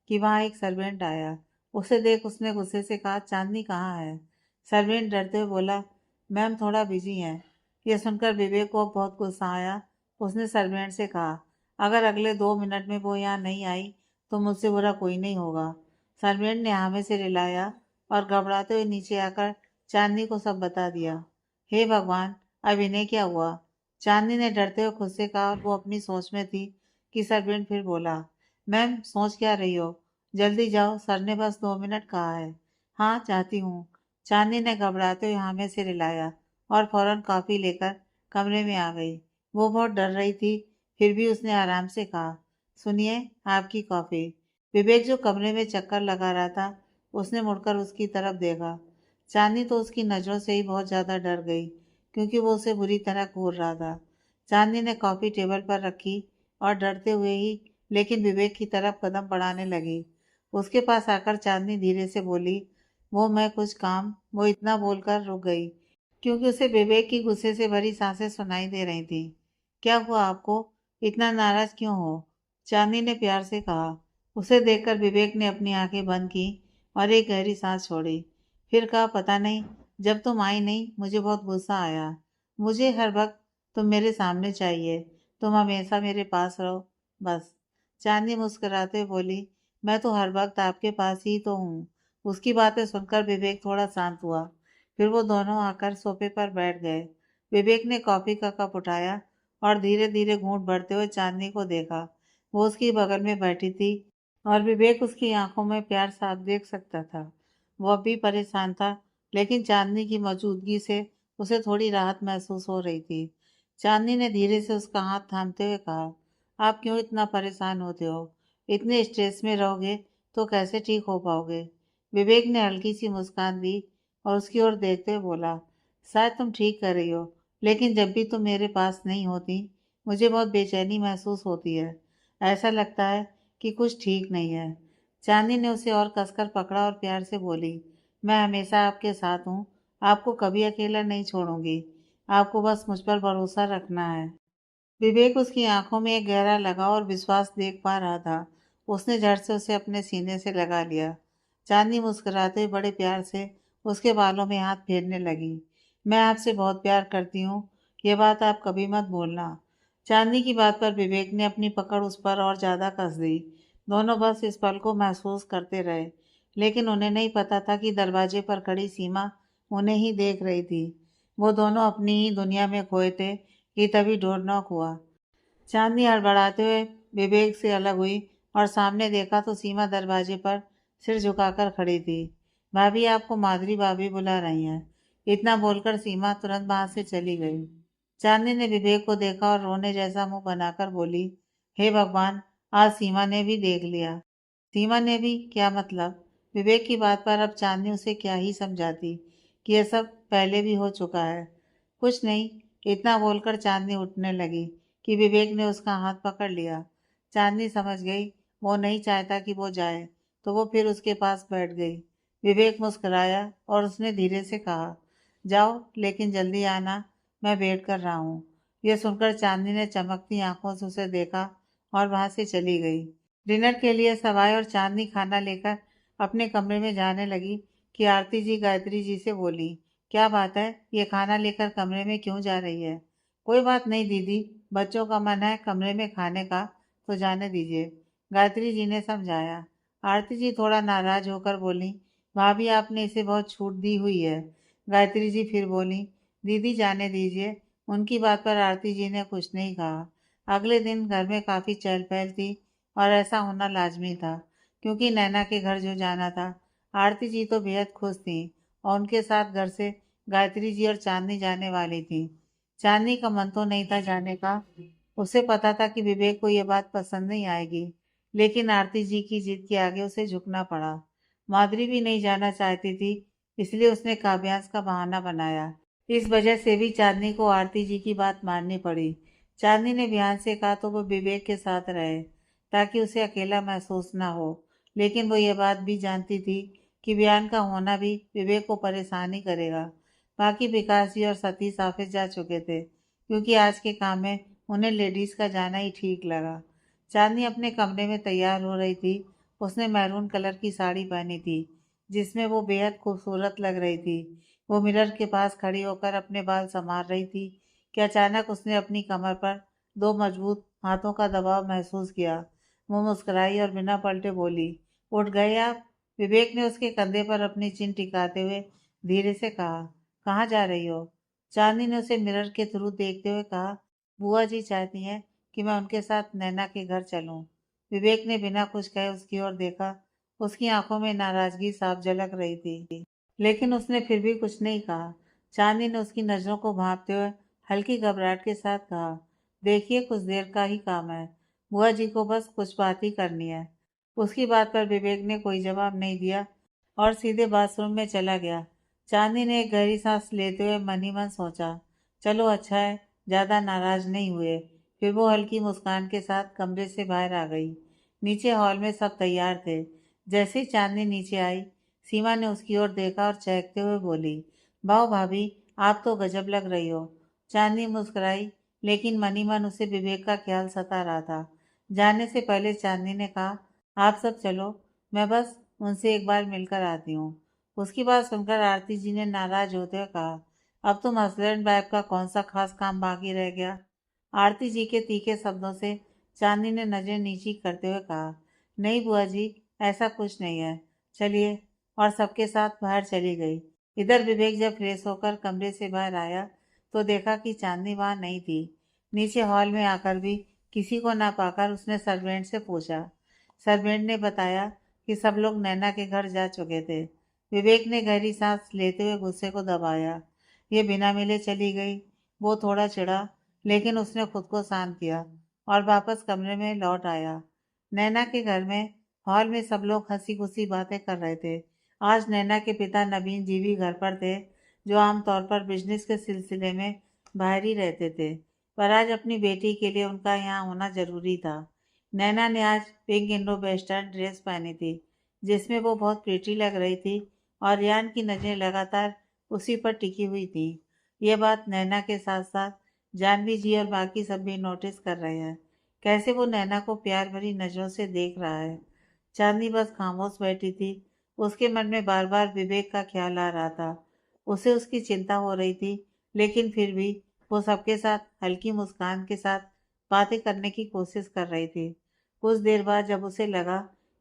कि वहां एक सर्वेंट आया। उसे देख उसने गुस्से से कहा, चांदनी कहाँ है? सर्वेंट डरते हुए बोला, मैम थोड़ा बिजी हैं। यह सुनकर विवेक को बहुत गुस्सा आया। उसने सर्वेंट से कहा, अगर अगले 2 मिनट में वो यहाँ नहीं आई तो मुझसे बुरा कोई नहीं होगा। सर्वेंट ने हामी से रिलाया और घबराते हुए नीचे आकर चांदनी को सब बता दिया। हे भगवान, अब इन्हें क्या हुआ? चांदनी ने डरते हुए खुद से कहा और वो अपनी सोच में थी कि सर्वेंट फिर बोला, मैम सोच क्या रही हो? जल्दी जाओ, सर ने बस 2 मिनट कहा है। हाँ चाहती हूँ। चांदनी ने घबराते हुए हाँ में सिर हिलाया और फौरन कॉफी लेकर कमरे में आ गई। वो बहुत डर रही थी, फिर भी उसने आराम से कहा, सुनिए आपकी कॉफी। विवेक जो कमरे में चक्कर लगा रहा था, उसने मुड़कर उसकी तरफ देखा। चांदनी तो उसकी नज़रों से ही बहुत ज़्यादा डर गई, क्योंकि वो उसे बुरी तरह घूर रहा था। चांदनी ने कॉफ़ी टेबल पर रखी और डरते हुए ही लेकिन विवेक की तरफ कदम बढ़ाने लगी। उसके पास आकर चांदनी धीरे से बोली, वो मैं कुछ काम, वो इतना बोलकर रुक गई, क्योंकि उसे विवेक की गुस्से से भरी सांसें सुनाई दे रही थी। क्या हुआ आपको? इतना नाराज क्यों हो? चांदनी ने प्यार से कहा। उसे देखकर विवेक ने अपनी आंखें बंद की और एक गहरी सांस छोड़ी। फिर कहा, पता नहीं, जब तुम आई नहीं मुझे बहुत गुस्सा आया। मुझे हर वक्त तुम मेरे सामने चाहिए, तुम हमेशा मेरे पास रहो, बस। चांदनी मुस्कुराते हुए बोली, मैं तो हर वक्त आपके पास ही तो हूँ। उसकी बातें सुनकर विवेक थोड़ा शांत हुआ। फिर वो दोनों आकर सोफे पर बैठ गए। विवेक ने कॉफी का कप उठाया और धीरे धीरे घूंट भरते हुए चांदनी को देखा। वो उसकी बगल में बैठी थी और विवेक उसकी आंखों में प्यार साफ देख सकता था। वो अब भी परेशान था, लेकिन चांदनी की मौजूदगी से उसे थोड़ी राहत महसूस हो रही थी। चांदनी ने धीरे से उसका हाथ थामते हुए कहा, आप क्यों इतना परेशान होते हो? इतने स्ट्रेस में रहोगे तो कैसे ठीक हो पाओगे? विवेक ने हल्की सी मुस्कान दी और उसकी ओर देखते हुए बोला, शायद तुम ठीक कर रही हो, लेकिन जब भी तुम मेरे पास नहीं होती मुझे बहुत बेचैनी महसूस होती है। ऐसा लगता है कि कुछ ठीक नहीं है। चांदनी ने उसे और कसकर पकड़ा और प्यार से बोली, मैं हमेशा आपके साथ हूँ, आपको कभी अकेला नहीं छोड़ूंगी। आपको बस मुझ पर भरोसा रखना है। विवेक उसकी आंखों में एक गहरा लगाव और विश्वास देख पा रहा था। उसने झट से उसे अपने सीने से लगा लिया। चांदनी मुस्कुराते हुए बड़े प्यार से उसके बालों में हाथ फेरने लगी। मैं आपसे बहुत प्यार करती हूँ, ये बात आप कभी मत भूलना। चांदनी की बात पर विवेक ने अपनी पकड़ उस पर और ज्यादा कस दी। दोनों बस इस पल को महसूस करते रहे, लेकिन उन्हें नहीं पता था कि दरवाजे पर खड़ी सीमा उन्हें ही देख रही थी। वो दोनों अपनी ही दुनिया में खोए थे कि तभी डोर नॉक हुआ। चांदनी हड़बड़ाते हुए विवेक से अलग हुई और सामने देखा तो सीमा दरवाजे पर सिर झुकाकर खड़ी थी। भाभी, आपको माधुरी भाभी बुला रही हैं। इतना बोलकर सीमा तुरंत वहां से चली गई। चांदनी ने विवेक को देखा और रोने जैसा मुंह बनाकर बोली, हे भगवान, आज सीमा ने भी देख लिया। सीमा ने भी क्या मतलब? विवेक की बात पर अब चांदनी उसे क्या ही समझाती कि यह सब पहले भी हो चुका है। कुछ नहीं, इतना बोलकर चांदनी उठने लगी कि विवेक ने उसका हाथ पकड़ लिया। चांदनी समझ गई वो नहीं चाहता कि वो जाए, तो वो फिर उसके पास बैठ गई। विवेक मुस्कुराया और उसने धीरे से कहा, जाओ लेकिन जल्दी आना, मैं वेट कर रहा हूँ। यह सुनकर चांदनी ने चमकती आंखों से उसे देखा और वहां से चली गई। डिनर के लिए सब आए और चांदनी खाना लेकर अपने कमरे में जाने लगी कि आरती जी गायत्री जी से बोली, क्या बात है, ये खाना लेकर कमरे में क्यों जा रही है? कोई बात नहीं दीदी, बच्चों का मन है कमरे में खाने का, तो जाने दीजिए, गायत्री जी ने समझाया। आरती जी थोड़ा नाराज होकर बोली, भाभी आपने इसे बहुत छूट दी हुई है। गायत्री जी फिर बोली, दीदी जाने दीजिए। उनकी बात पर आरती जी ने कुछ नहीं कहा। अगले दिन घर में काफी चहल पहल थी और ऐसा होना लाजमी था, क्योंकि नैना के घर जो जाना था। आरती जी तो बेहद खुश थी और उनके साथ घर से गायत्री जी और चांदनी जाने वाली थी। चांदनी का मन तो नहीं था जाने का। उसे पता था कि विवेक को यह बात पसंद नहीं आएगी, लेकिन आरती जी की जिद के आगे उसे झुकना पड़ा। माधुरी भी नहीं जाना चाहती थी, इसलिए उसने काव्यांश का बहाना बनाया। इस वजह से भी चांदनी को आरती जी की बात माननी पड़ी। चांदनी ने ध्यान से कहा तो वो विवेक के साथ रहे, ताकि उसे अकेला महसूस ना हो। लेकिन वो ये बात भी जानती थी कि वियान का होना भी विवेक को परेशान ही करेगा। बाकी विकास जी और सतीश ऑफिस जा चुके थे, क्योंकि आज के काम में उन्हें लेडीज का जाना ही ठीक लगा। चांदनी अपने कमरे में तैयार हो रही थी। उसने मैरून कलर की साड़ी पहनी थी, जिसमें वो बेहद खूबसूरत लग रही थी। वो मिरर के पास खड़ी होकर अपने बाल संवार रही थी कि अचानक उसने अपनी कमर पर दो मजबूत हाथों का दबाव महसूस किया। वो मुस्कुराई और बिना पलटे बोली, उठ गए आप? विवेक ने उसके कंधे पर अपनी चिन टिकाते हुए धीरे से कहा, कहाँ जा रही हो? चांदनी ने उसे मिरर के थ्रू देखते हुए कहा, बुआ जी चाहती हैं कि मैं उनके साथ नैना के घर चलूं। विवेक ने बिना कुछ कहे उसकी ओर देखा। उसकी आंखों में नाराजगी साफ झलक रही थी, लेकिन उसने फिर भी कुछ नहीं कहा। चांदनी ने उसकी नजरों को भांपते हुए हल्की घबराहट के साथ कहा, देखिए कुछ देर का ही काम है, बुआ जी को बस कुछ बात ही करनी है। उसकी बात पर विवेक ने कोई जवाब नहीं दिया और सीधे बाथरूम में चला गया। चांदनी ने एक गहरी सांस लेते हुए मन ही मन सोचा, चलो अच्छा है, ज्यादा नाराज नहीं हुए। फिर वो हल्की मुस्कान के साथ कमरे से बाहर आ गई। नीचे हॉल में सब तैयार थे। जैसे ही चांदनी नीचे आई, सीमा ने उसकी ओर देखा और चहकते हुए बोली, वाह भाभी, आप तो गजब लग रही हो। चांदनी मुस्कुराई, लेकिन मन ही मन उसे विवेक का ख्याल सता रहा था। जाने से पहले चांदनी ने कहा, आप सब चलो, मैं बस उनसे एक बार मिलकर आती हूँ। उसकी बात सुनकर आरती जी ने नाराज होते हुए कहा, अब तुम हस्बैंड वाइफ का कौन सा खास काम बाकी रह गया। आरती जी के तीखे शब्दों से चांदनी ने नजर नीची करते हुए कहा, नहीं बुआ जी, ऐसा कुछ नहीं है, चलिए। और सबके साथ बाहर चली गई। इधर विवेक जब फ्रेश होकर कमरे से बाहर आया तो देखा कि चांदनी वहां नहीं थी। नीचे हॉल में आकर भी किसी को ना पाकर उसने सर्वेंट से पूछा। सर्वेंट ने बताया कि सब लोग नैना के घर जा चुके थे। विवेक ने गहरी सांस लेते हुए गुस्से को दबाया। ये बिना मिले चली गई। वो थोड़ा चिढ़ा, लेकिन उसने खुद को शांत किया और वापस कमरे में लौट आया। नैना के घर में हॉल में सब लोग हंसी खुशी बातें कर रहे थे। आज नैना के पिता नवीन जी भी घर पर थे, जो आमतौर पर बिजनेस के सिलसिले में बाहर ही रहते थे, पर आज अपनी बेटी के लिए उनका यहाँ होना जरूरी था। नैना ने आज पिंक इंडो वेस्टर्न ड्रेस पहनी थी, जिसमें वो बहुत प्रिटी लग रही थी, और रियान की नजरें लगातार उसी पर टिकी हुई थी। ये बात नैना के साथ साथ जानवी जी और बाकी सब भी नोटिस कर रहे हैं। कैसे वो नैना को प्यार भरी नजरों से देख रहा है। चांदनी बस खामोश बैठी थी। उसके मन में बार बार विवेक का ख्याल आ रहा था। उसे उसकी चिंता हो रही थी, लेकिन फिर भी वो सबके साथ हल्की मुस्कान के साथ बातें करने की कोशिश कर रही थी। कुछ देर बाद जब उसे लगा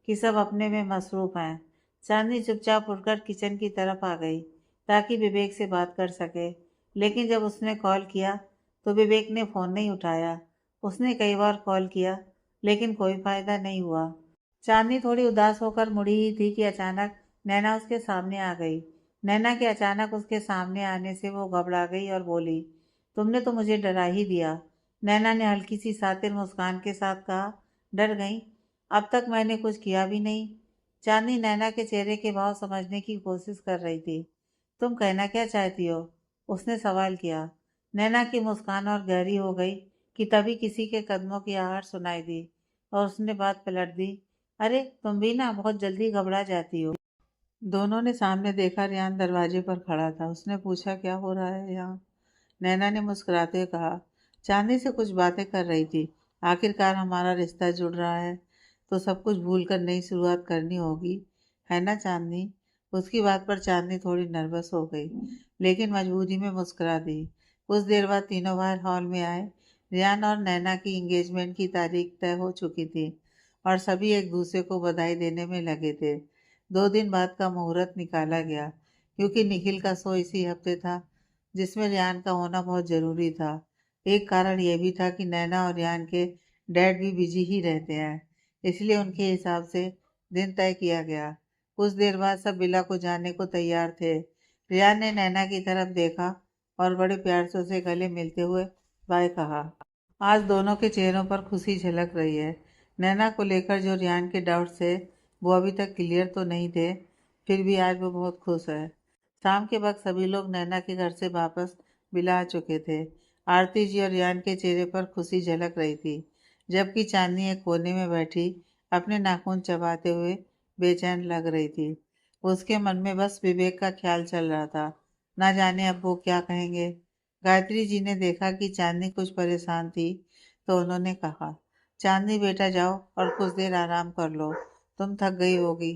कि सब अपने में मसरूफ हैं, चांदनी चुपचाप उठकर किचन की तरफ आ गई ताकि विवेक से बात कर सके। लेकिन जब उसने कॉल किया तो विवेक ने फ़ोन नहीं उठाया। उसने कई बार कॉल किया, लेकिन कोई फायदा नहीं हुआ। चांदनी थोड़ी उदास होकर मुड़ी ही थी कि अचानक नैना उसके सामने आ गई। नैना के अचानक उसके सामने आने से वो घबरा गई और बोली, तुमने तो मुझे डरा ही दिया। नैना ने हल्की सी सातिर मुस्कान के साथ कहा, डर गई? अब तक मैंने कुछ किया भी नहीं। चांदनी नैना के चेहरे के भाव समझने की कोशिश कर रही थी। तुम कहना क्या चाहती हो? उसने सवाल किया। नैना की मुस्कान और गहरी हो गई कि तभी किसी के कदमों की आहट सुनाई दी और उसने बात पलट दी, अरे तुम भी ना बहुत जल्दी घबरा जाती हो। दोनों ने सामने देखा, रियान दरवाजे पर खड़ा था। उसने पूछा, क्या हो रहा है यहाँ? नैना ने मुस्कुराते हुए कहा, चांदनी से कुछ बातें कर रही थी। आखिरकार हमारा रिश्ता जुड़ रहा है, तो सब कुछ भूल कर नई शुरुआत करनी होगी, है ना चांदनी? उसकी बात पर चांदनी थोड़ी नर्वस हो गई, लेकिन मजबूरी में मुस्कुरा दी। कुछ देर बाद तीनों बाहर हॉल में आए। रियान और नैना की एंगेजमेंट की तारीख तय हो चुकी थी और सभी एक दूसरे को बधाई देने में लगे थे। 2 दिन बाद का मुहूर्त निकाला गया, क्योंकि निखिल का शो इसी हफ्ते था, जिसमें रियान का होना बहुत ज़रूरी था। एक कारण यह भी था कि नैना और रियान के डैड भी बिजी ही रहते हैं, इसलिए उनके हिसाब से दिन तय किया गया। कुछ देर बाद सब बिला को जाने को तैयार थे। रियान ने नैना की तरफ देखा और बड़े प्यार से उसे गले मिलते हुए बाय कहा। आज दोनों के चेहरों पर खुशी झलक रही है। नैना को लेकर जो रियान के डाउट्स थे, वो अभी तक क्लियर तो नहीं थे, फिर भी आज वो बहुत खुश है। शाम के वक्त सभी लोग नैना के घर से वापस बिला आ चुके थे। आरती जी और रियान के चेहरे पर खुशी झलक रही थी, जबकि चांदनी एक कोने में बैठी अपने नाखून चबाते हुए बेचैन लग रही थी। उसके मन में बस विवेक का ख्याल चल रहा था। ना जाने अब वो क्या कहेंगे। गायत्री जी ने देखा कि चांदनी कुछ परेशान थी, तो उन्होंने कहा, चांदनी बेटा जाओ और कुछ देर आराम कर लो, तुम थक गई होगी।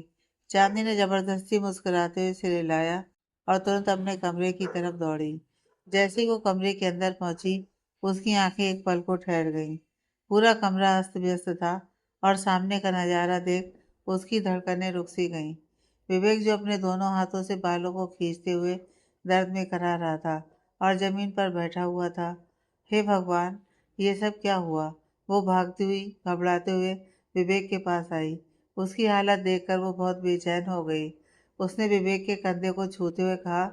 चांदनी ने जबरदस्ती मुस्कुराते हुए सिर हिलाया और तुरंत अपने कमरे की तरफ दौड़ी। जैसे ही वो कमरे के अंदर पहुंची, उसकी आंखें एक पल को ठहर गईं। पूरा कमरा अस्त व्यस्त था और सामने का नजारा देख उसकी धड़कनें रुक सी गईं। विवेक, जो अपने दोनों हाथों से बालों को खींचते हुए दर्द में करा रहा था, और जमीन पर बैठा हुआ था। हे भगवान, ये सब क्या हुआ? वो भागती हुई, घबराते हुए विवेक के पास आई। उसकी हालत देखकर वो बहुत बेचैन हो गई। उसने विवेक के कंधे को छूते हुए कहा,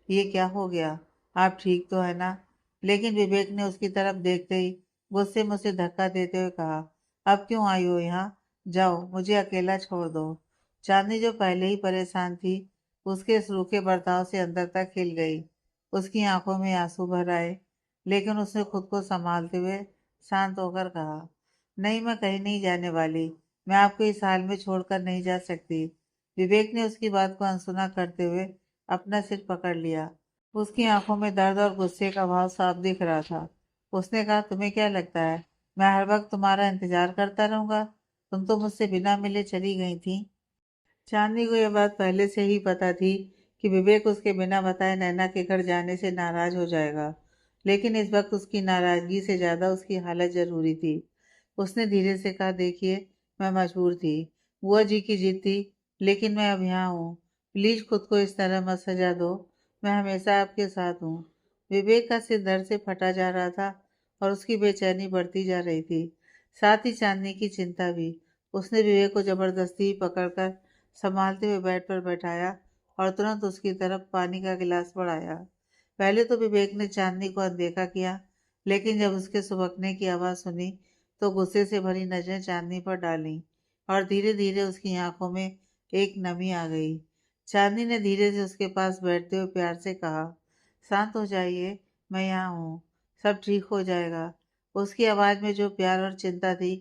ये क्या हो गया? आप ठीक तो है ना? लेकिन विवेक ने उसकी तरफ देखते ही गुस्से में उसे धक्का देते हुए कहा, अब क्यों आई हो यहाँ? जाओ, मुझे अकेला छोड़ दो। चांदनी, जो पहले ही परेशान थी, उसके इस रूखे बर्ताव से अंदर तक हिल गई। उसकी आंखों में आंसू भर आए, लेकिन उसने खुद को संभालते हुए शांत होकर कहा, नहीं, मैं कहीं नहीं जाने वाली। मैं आपको इस हाल में छोड़कर नहीं जा सकती। विवेक ने उसकी बात को अनसुना करते हुए अपना सिर पकड़ लिया। उसकी आंखों में दर्द और गुस्से का भाव साफ दिख रहा था। उसने कहा, तुम्हें क्या लगता है मैं हर वक्त तुम्हारा इंतजार करता रहूंगा? तुम तो मुझसे बिना मिले चली गई थी। चांदनी को यह बात पहले से ही पता थी कि विवेक उसके बिना बताए नैना के घर जाने से नाराज हो जाएगा, लेकिन इस वक्त उसकी नाराजगी से ज्यादा उसकी हालत जरूरी थी। उसने धीरे से कहा, देखिए, मैं मजबूर थी। बुआ जी की जिद थी, लेकिन मैं अब यहाँ हूँ। प्लीज खुद को इस तरह मत सजा दो। मैं हमेशा आपके साथ हूँ। विवेक का सिर दर्द से फटा जा रहा था और उसकी बेचैनी बढ़ती जा रही थी, साथ ही चांदनी की चिंता भी। उसने विवेक को जबरदस्ती पकड़कर संभालते हुए बेड पर बैठाया और तुरंत उसकी तरफ पानी का गिलास बढ़ाया। पहले तो विवेक ने चांदनी को अनदेखा किया, लेकिन जब उसके सुबकने की आवाज़ सुनी तो गुस्से से भरी नजरें चांदनी पर डाली और धीरे धीरे उसकी आंखों में एक नमी आ गई। चांदनी ने धीरे से उसके पास बैठते हुए प्यार से कहा, शांत हो जाइए, मैं यहाँ हूँ, सब ठीक हो जाएगा। उसकी आवाज़ में जो प्यार और चिंता थी,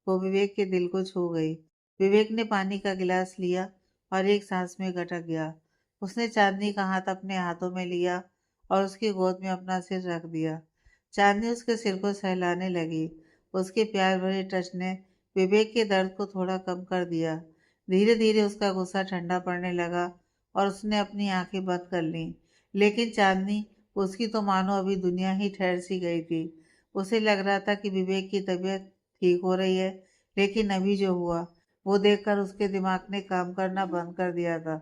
वो विवेक के दिल को छू गई। विवेक ने पानी का गिलास लिया और एक सांस में गटक गया। उसने चांदनी का हाथ अपने हाथों में लिया और उसकी गोद में अपना सिर रख दिया। चांदनी उसके सिर को सहलाने लगी। उसके प्यार भरे टच ने विवेक के दर्द को थोड़ा कम कर दिया। धीरे धीरे उसका गुस्सा ठंडा पड़ने लगा और उसने अपनी आंखें बंद कर लीं। लेकिन चांदनी, उसकी तो मानो अभी दुनिया ही ठहर सी गई थी। उसे लग रहा था कि विवेक की तबीयत ठीक हो रही है, लेकिन अभी जो हुआ वो देखकर उसके दिमाग ने काम करना बंद कर दिया था।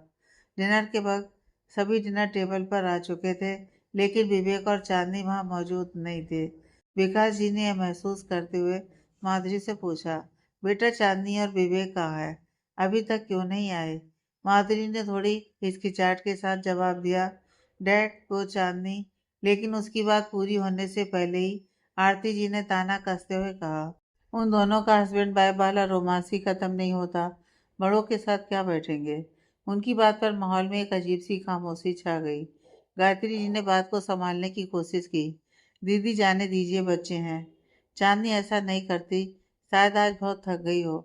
डिनर के वक्त सभी डिनर टेबल पर आ चुके थे, लेकिन विवेक और चांदनी वहां मौजूद नहीं थे। विकास जी ने यह महसूस करते हुए माधुरी से पूछा, बेटा, चांदनी और विवेक कहाँ है? अभी तक क्यों नहीं आए? माधुरी ने थोड़ी हिचकिचाहट के साथ जवाब दिया, डैड, वो चांदनी। लेकिन उसकी बात पूरी होने से पहले ही आरती जी ने ताना कसते हुए कहा, उन दोनों का हस्बैंड वाइफ वाला रोमांस ही खत्म नहीं होता, बड़ों के साथ क्या बैठेंगे? उनकी बात पर माहौल में एक अजीब सी खामोशी छा गई। गायत्री जी ने बात को संभालने की कोशिश की, दीदी, जाने दीजिए, बच्चे हैं। चांदनी ऐसा नहीं करती, शायद आज बहुत थक गई हो।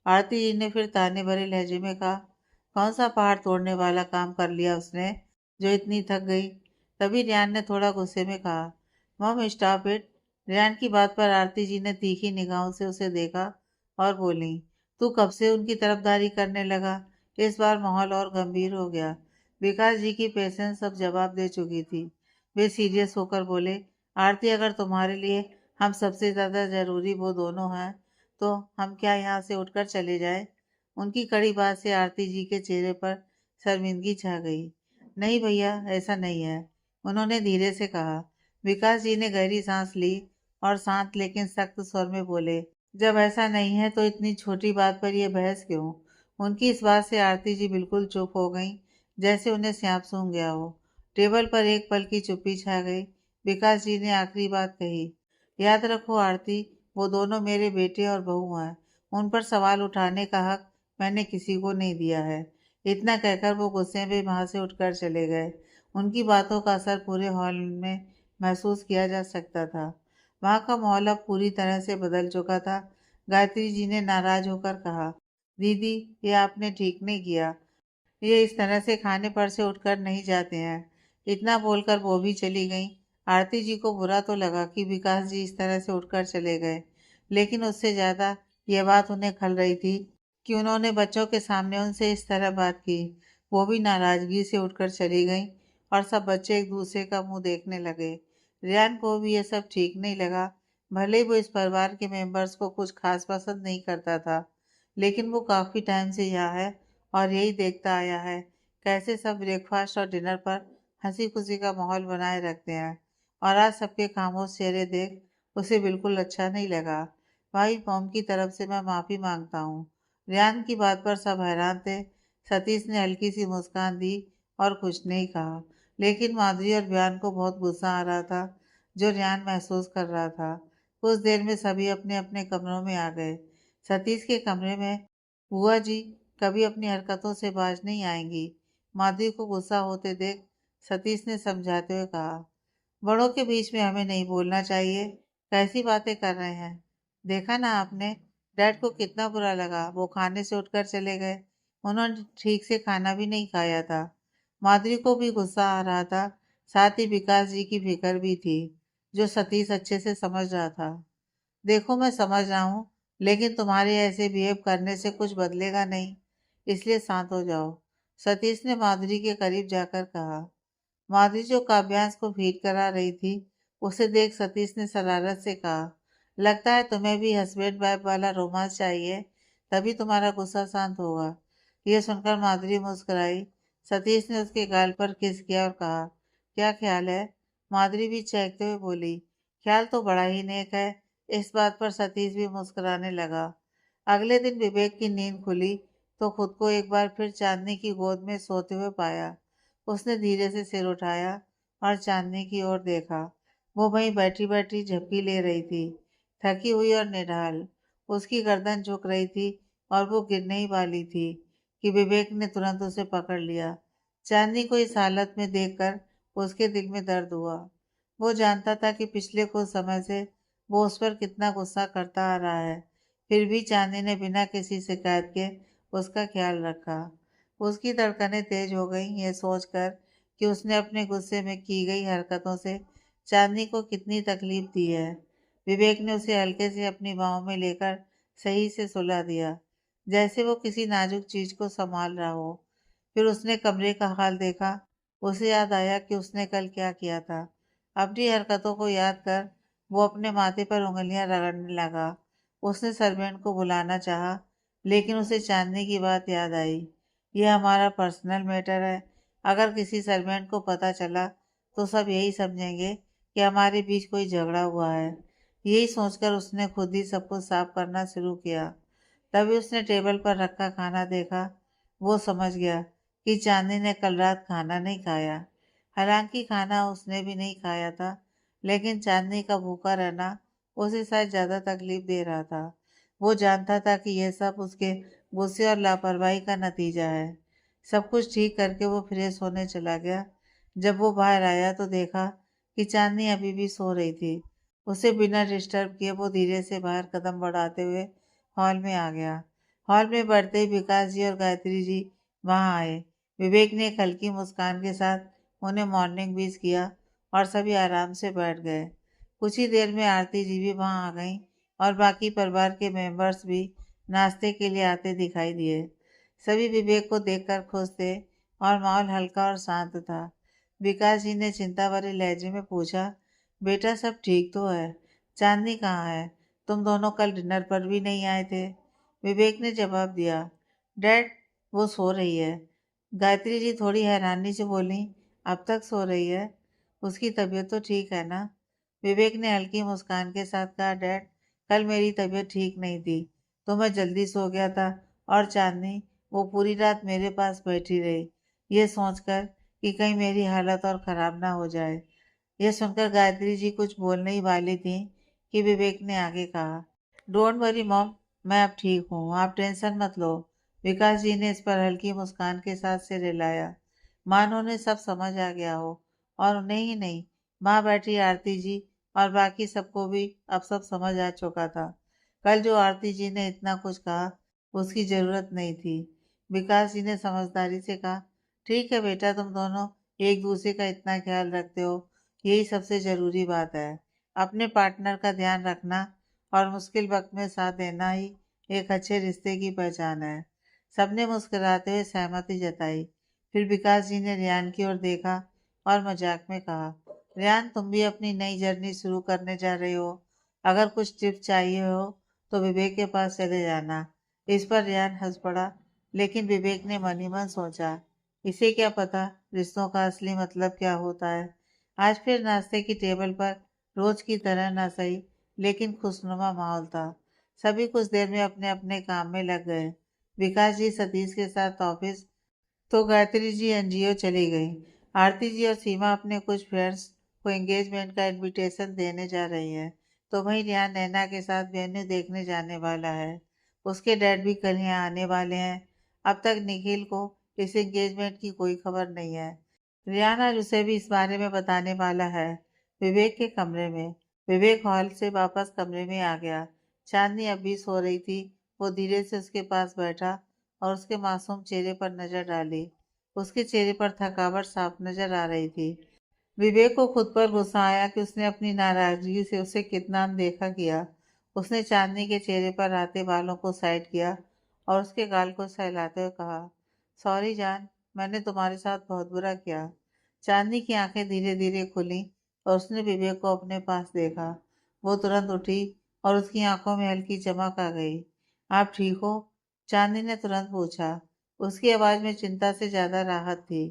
आरती जी ने फिर ताने भरे लहजे में कहा, कौन सा पहाड़ तोड़ने वाला काम कर लिया उसने जो इतनी थक गई? तभी रियान ने थोड़ा गुस्से में कहा, मम, स्टॉप इट। रेहान की बात पर आरती जी ने तीखी निगाहों से उसे देखा और बोली, तू कब से उनकी तरफदारी करने लगा? इस बार माहौल और गंभीर हो गया। विकास जी की पेशेंस अब जवाब दे चुकी थी। वे सीरियस होकर बोले, आरती, अगर तुम्हारे लिए हम सबसे ज्यादा जरूरी वो दोनों हैं, तो हम क्या यहाँ से उठकर चले जाए? उनकी कड़ी बात से आरती जी के चेहरे पर शर्मिंदगी छा गई। नहीं भैया, ऐसा नहीं है, उन्होंने धीरे से कहा। विकास जी ने गहरी सांस ली और शांत लेकिन सख्त स्वर में बोले, जब ऐसा नहीं है तो इतनी छोटी बात पर यह बहस क्यों? उनकी इस बात से आरती जी बिल्कुल चुप हो गईं, जैसे उन्हें सांप सूंघ गया हो। टेबल पर एक पल की चुप्पी छा गई। विकास जी ने आखिरी बात कही, याद रखो आरती, वो दोनों मेरे बेटे और बहू हैं। उन पर सवाल उठाने का हक मैंने किसी को नहीं दिया है। इतना कहकर वो गुस्से में वहां से उठकर चले गए। उनकी बातों का असर पूरे हॉल में महसूस किया जा सकता था। वहां का माहौल अब पूरी तरह से बदल चुका था। गायत्री जी ने नाराज होकर कहा, दीदी, ये आपने ठीक नहीं किया। ये इस तरह से खाने पर से उठकर नहीं जाते हैं। इतना बोलकर वो भी चली गई। आरती जी को बुरा तो लगा कि विकास जी इस तरह से उठकर चले गए, लेकिन उससे ज्यादा यह बात उन्हें खल रही थी कि उन्होंने बच्चों के सामने उनसे इस तरह बात की। वो भी नाराजगी से उठकर चली गई और सब बच्चे एक दूसरे का मुंह देखने लगे। रियान को भी यह सब ठीक नहीं लगा। भले ही वो इस परिवार के मेंबर्स को कुछ खास पसंद नहीं करता था, लेकिन वो काफी टाइम से यहाँ है और यही देखता आया है कैसे सब ब्रेकफास्ट और डिनर पर हंसी खुशी का माहौल बनाए रखते हैं। और आज सबके खामोश चेहरे देख उसे बिल्कुल अच्छा नहीं लगा। भाई मॉम की तरफ से मैं माफ़ी मांगता हूँ। रियान की बात पर सब हैरान थे। सतीश ने हल्की सी मुस्कान दी और कुछ नहीं कहा, लेकिन माधुरी और बयान को बहुत गुस्सा आ रहा था, जो रियान महसूस कर रहा था। कुछ देर में सभी अपने अपने कमरों में आ गए। सतीश के कमरे में बुआ जी कभी अपनी हरकतों से बाज नहीं आएंगी। माधुरी को गुस्सा होते देख सतीश ने समझाते हुए कहा, बड़ों के बीच में हमें नहीं बोलना चाहिए। कैसी बातें कर रहे हैं? देखा ना आपने, डैड को कितना बुरा लगा, वो खाने से उठकर चले गए। उन्होंने ठीक से खाना भी नहीं खाया था। माधुरी को भी गुस्सा आ रहा था, साथ ही विकास जी की फिक्र भी थी, जो सतीश अच्छे से समझ रहा था। देखो मैं समझ रहा हूँ, लेकिन तुम्हारे ऐसे बिहेव करने से कुछ बदलेगा नहीं, इसलिए शांत हो जाओ। सतीश ने माधुरी के करीब जाकर कहा। माधुरी जो काव्यांश को फीड करा रही थी, उसे देख सतीश ने शरारत से कहा, लगता है तुम्हें भी हस्बैंड वाइफ वाला रोमांस चाहिए, तभी तुम्हारा गुस्सा शांत होगा। यह सुनकर माधुरी मुस्कुराई। सतीश ने उसके गाल पर किस किया और कहा, क्या ख्याल है? माधुरी भी चहकते हुए बोली, ख्याल तो बड़ा ही नेक है। इस बात पर सतीश भी मुस्कुराने लगा। अगले दिन विवेक की नींद खुली तो खुद को एक बार फिर चांदनी की गोद में सोते हुए पाया। उसने धीरे से सिर उठाया और चांदनी की ओर देखा। वो वहीं बैठी बैठी झपकी ले रही थी, थकी हुई और निढाल। उसकी गर्दन झुक रही थी और वो गिरने ही वाली थी कि विवेक ने तुरंत उसे पकड़ लिया। चांदनी को इस हालत में देखकर उसके दिल में दर्द हुआ। वो जानता था कि पिछले कुछ समय से वो उस पर कितना गुस्सा करता आ रहा है, फिर भी चांदनी ने बिना किसी शिकायत के उसका ख्याल रखा। उसकी धड़कनें तेज हो गईं, ये सोचकर कि उसने अपने गुस्से में की गई हरकतों से चांदनी को कितनी तकलीफ दी है। विवेक ने उसे हल्के से अपनी बाहों में लेकर सही से सुला दिया, जैसे वो किसी नाजुक चीज को संभाल रहा हो। फिर उसने कमरे का हाल देखा। उसे याद आया कि उसने कल क्या किया था। अपनी हरकतों को याद कर वो अपने माथे पर उंगलियां रगड़ने लगा। उसने सर्वेंट को बुलाना चाहा, लेकिन उसे चांदनी की बात याद आई। यह हमारा पर्सनल मैटर है। अगर किसी सर्वेंट को पता चला तो सब यही समझेंगे कि हमारे बीच कोई झगड़ा हुआ है। यही सोचकर उसने खुद ही सब कुछ साफ करना शुरू किया। तभी उसने टेबल पर रखा खाना देखा। वो समझ गया कि चांदनी ने कल रात खाना नहीं खाया। हालांकि खाना उसने भी नहीं खाया था, लेकिन चांदनी का भूखा रहना उसे शायद ज़्यादा तकलीफ दे रहा था। वो जानता था कि यह सब उसके गुस्से और लापरवाही का नतीजा है। सब कुछ ठीक करके वो फ्रेश होने चला गया। जब वो बाहर आया तो देखा कि चांदनी अभी भी सो रही थी। उसे बिना डिस्टर्ब किए वो धीरे से बाहर कदम बढ़ाते हुए हॉल में आ गया। हॉल में बढ़ते ही विकास जी और गायत्री जी वहां आए। विवेक ने एक हल्की मुस्कान के साथ उन्हें मॉर्निंग विश किया और सभी आराम से बैठ गए। कुछ ही देर में आरती जी भी वहां आ गईं और बाकी परिवार के मेंबर्स भी नाश्ते के लिए आते दिखाई दिए। सभी विवेक को देखकर खुश थे और माहौल हल्का और शांत था। विकास जी ने चिंता भरे लहजे में पूछा, बेटा सब ठीक तो है? चांदनी कहाँ है? तुम दोनों कल डिनर पर भी नहीं आए थे। विवेक ने जवाब दिया, डैड वो सो रही है। गायत्री जी थोड़ी हैरानी से बोली, अब तक सो रही है? उसकी तबीयत तो ठीक है ना? विवेक ने हल्की मुस्कान के साथ कहा, डैड कल मेरी तबीयत ठीक नहीं थी तो मैं जल्दी सो गया था, और चांदनी वो पूरी रात मेरे पास बैठी रही, ये सोचकर कि कहीं मेरी हालत और ख़राब ना हो जाए। यह सुनकर गायत्री जी कुछ बोलने ही वाली थी कि विवेक ने आगे कहा, डोंट वरी मॉम, मैं अब ठीक हूँ, आप टेंशन मत लो। विकास जी ने इस पर हल्की मुस्कान के साथ सिर हिलाया, मानो उन्हें सब समझ आ गया हो। और उन्हें ही नहीं, वहां बैठी आरती जी और बाकी सबको भी अब सब समझ आ चुका था। कल जो आरती जी ने इतना कुछ कहा, उसकी जरूरत नहीं थी। विकास जी ने समझदारी से कहा, ठीक है बेटा, तुम दोनों एक दूसरे का इतना ख्याल रखते हो, यही सबसे जरूरी बात है। अपने पार्टनर का ध्यान रखना और मुश्किल वक्त में साथ देना ही एक अच्छे रिश्ते की पहचान है। सबने मुस्कुराते हुए सहमति जताई। फिर विकास जी ने रियान की ओर देखा और मजाक में कहा, रियान तुम भी अपनी नई जर्नी शुरू करने जा रहे हो। अगर कुछ टिप्स चाहिए हो तो विवेक के पास चले जाना। इस पर रियान हंस पड़ा, लेकिन विवेक ने मन ही मन सोचा, इसे क्या पता रिश्तों का असली मतलब क्या होता है। आज फिर नाश्ते की टेबल पर रोज की तरह न सही लेकिन खुशनुमा माहौल था। सभी कुछ देर में अपने अपने काम में लग गए। विकास जी सतीश के साथ ऑफिस, तो गायत्री जी एनजीओ चली गई। आरती जी और सीमा अपने कुछ फ्रेंड्स को एंगेजमेंट का इनविटेशन देने जा रही है। तो वहीं रियान नैना के साथ वेन्यू देखने जाने वाला है। उसके डैड भी कल यहाँ आने वाले हैं। अब तक निखिल को इस एंगेजमेंट की कोई खबर नहीं है। रियान आज उसे भी इस बारे में बताने वाला है। विवेक के कमरे में। विवेक हॉल से वापस कमरे में आ गया। चांदनी अभी सो रही थी। वो धीरे से उसके पास बैठा और उसके मासूम चेहरे पर नजर डाली। उसके चेहरे पर थकावट साफ नजर आ रही थी। विवेक को खुद पर गुस्सा आया कि उसने अपनी नाराजगी से उसे कितना अनदेखा किया। उसने चांदनी के चेहरे पर आते बालों को साइड किया और उसके गाल को सहलाते हुए कहा, सॉरी जान, मैंने तुम्हारे साथ बहुत बुरा किया। चांदनी की आंखें धीरे धीरे खुली और उसने विवेक को अपने पास देखा। वो तुरंत उठी और उसकी आंखों में हल्की चमक आ गई। आप ठीक हो? चांदनी ने तुरंत पूछा। उसकी आवाज में चिंता से ज्यादा राहत थी।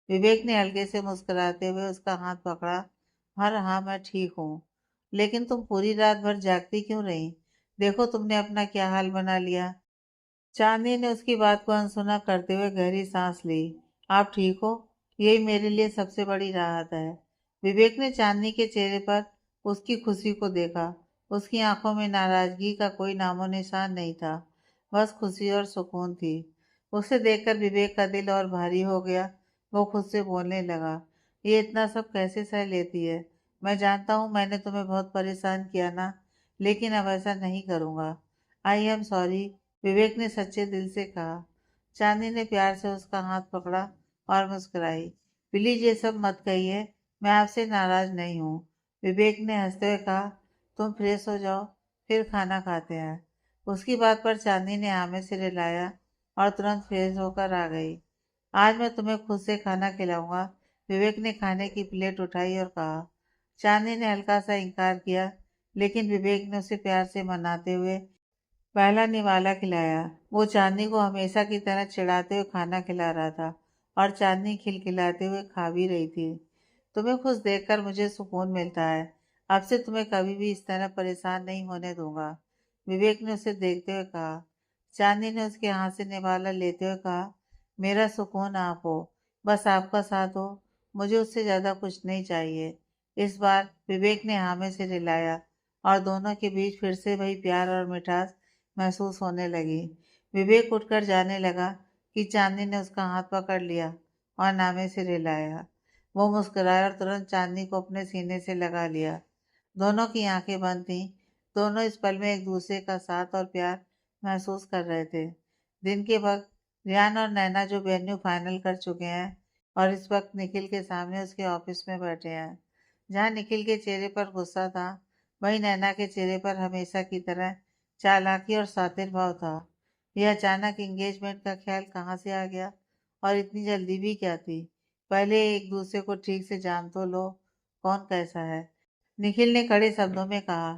विवेक ने हल्के से मुस्कुराते हुए उसका हाथ पकड़ा। हाँ हाँ, मैं ठीक हूँ। लेकिन तुम पूरी रात भर जागती क्यों रही? देखो तुमने अपना क्या हाल बना लिया। चांदनी ने उसकी बात को अनसुना करते हुए गहरी सांस ली। आप ठीक हो? यही मेरे लिए सबसे बड़ी राहत है। विवेक ने चांदनी के चेहरे पर उसकी खुशी को देखा। उसकी आंखों में नाराजगी का कोई नामो निशान नहीं था, बस खुशी और सुकून थी। उसे देखकर विवेक का दिल और भारी हो गया। वो खुद से बोलने लगा, ये इतना सब कैसे सह लेती है? मैं जानता हूँ मैंने तुम्हें बहुत परेशान किया ना, लेकिन अब ऐसा नहीं करूँगा। आई एम सॉरी, विवेक ने सच्चे दिल से कहा। चांदनी ने प्यार से उसका हाथ पकड़ा और मुस्कुराई। प्लीज ये सब मत कहिए, मैं आपसे नाराज नहीं हूँ। विवेक ने हंसते हुए कहा, तुम फ्रेश हो जाओ, फिर खाना खाते हैं। उसकी बात पर चांदनी ने हाँ में सिर हिलाया और तुरंत फ्रेश होकर आ गई। आज मैं तुम्हें खुद से खाना खिलाऊंगा। विवेक ने खाने की प्लेट उठाई और कहा। चांदनी ने हल्का सा इनकार किया, लेकिन विवेक ने उसे प्यार से मनाते हुए पहला निवाला खिलाया। वो चांदनी को हमेशा की तरह चिढ़ाते हुए खाना खिला रहा था और चांदनी खिलखिलाते हुए खा भी रही थी। तुम्हें खुश देखकर मुझे सुकून मिलता है। अब से तुम्हें कभी भी इस तरह परेशान नहीं होने दूंगा, विवेक ने उसे देखते हुए कहा। चांदनी ने उसके हाथ से निवाला लेते हुए कहा, मेरा सुकून आप हो, बस आपका साथ हो, मुझे उससे ज्यादा कुछ नहीं चाहिए। इस बार विवेक ने हाँ में सिर हिलाया और दोनों के बीच फिर से वही प्यार और मिठास महसूस होने लगी। विवेक उठकर जाने लगा कि चांदनी ने उसका हाथ पकड़ लिया और नामे से हिलाया। वो मुस्कुराया और तुरंत चांदनी को अपने सीने से लगा लिया। दोनों की आंखें बंद थीं। दोनों इस पल में एक दूसरे का साथ और प्यार महसूस कर रहे थे। दिन के वक्त रियान और नैना जो वेन्यू फाइनल कर चुके हैं और इस वक्त निखिल के सामने उसके ऑफिस में बैठे हैं। जहाँ निखिल के चेहरे पर गुस्सा था, वहीं नैना के चेहरे पर हमेशा की तरह चालाकी और सातिर भाव था। यह अचानक एंगेजमेंट का ख्याल कहाँ से आ गया और इतनी जल्दी भी क्या थी? पहले एक दूसरे को ठीक से जान तो लो, कौन कैसा है? निखिल ने कड़े शब्दों में कहा।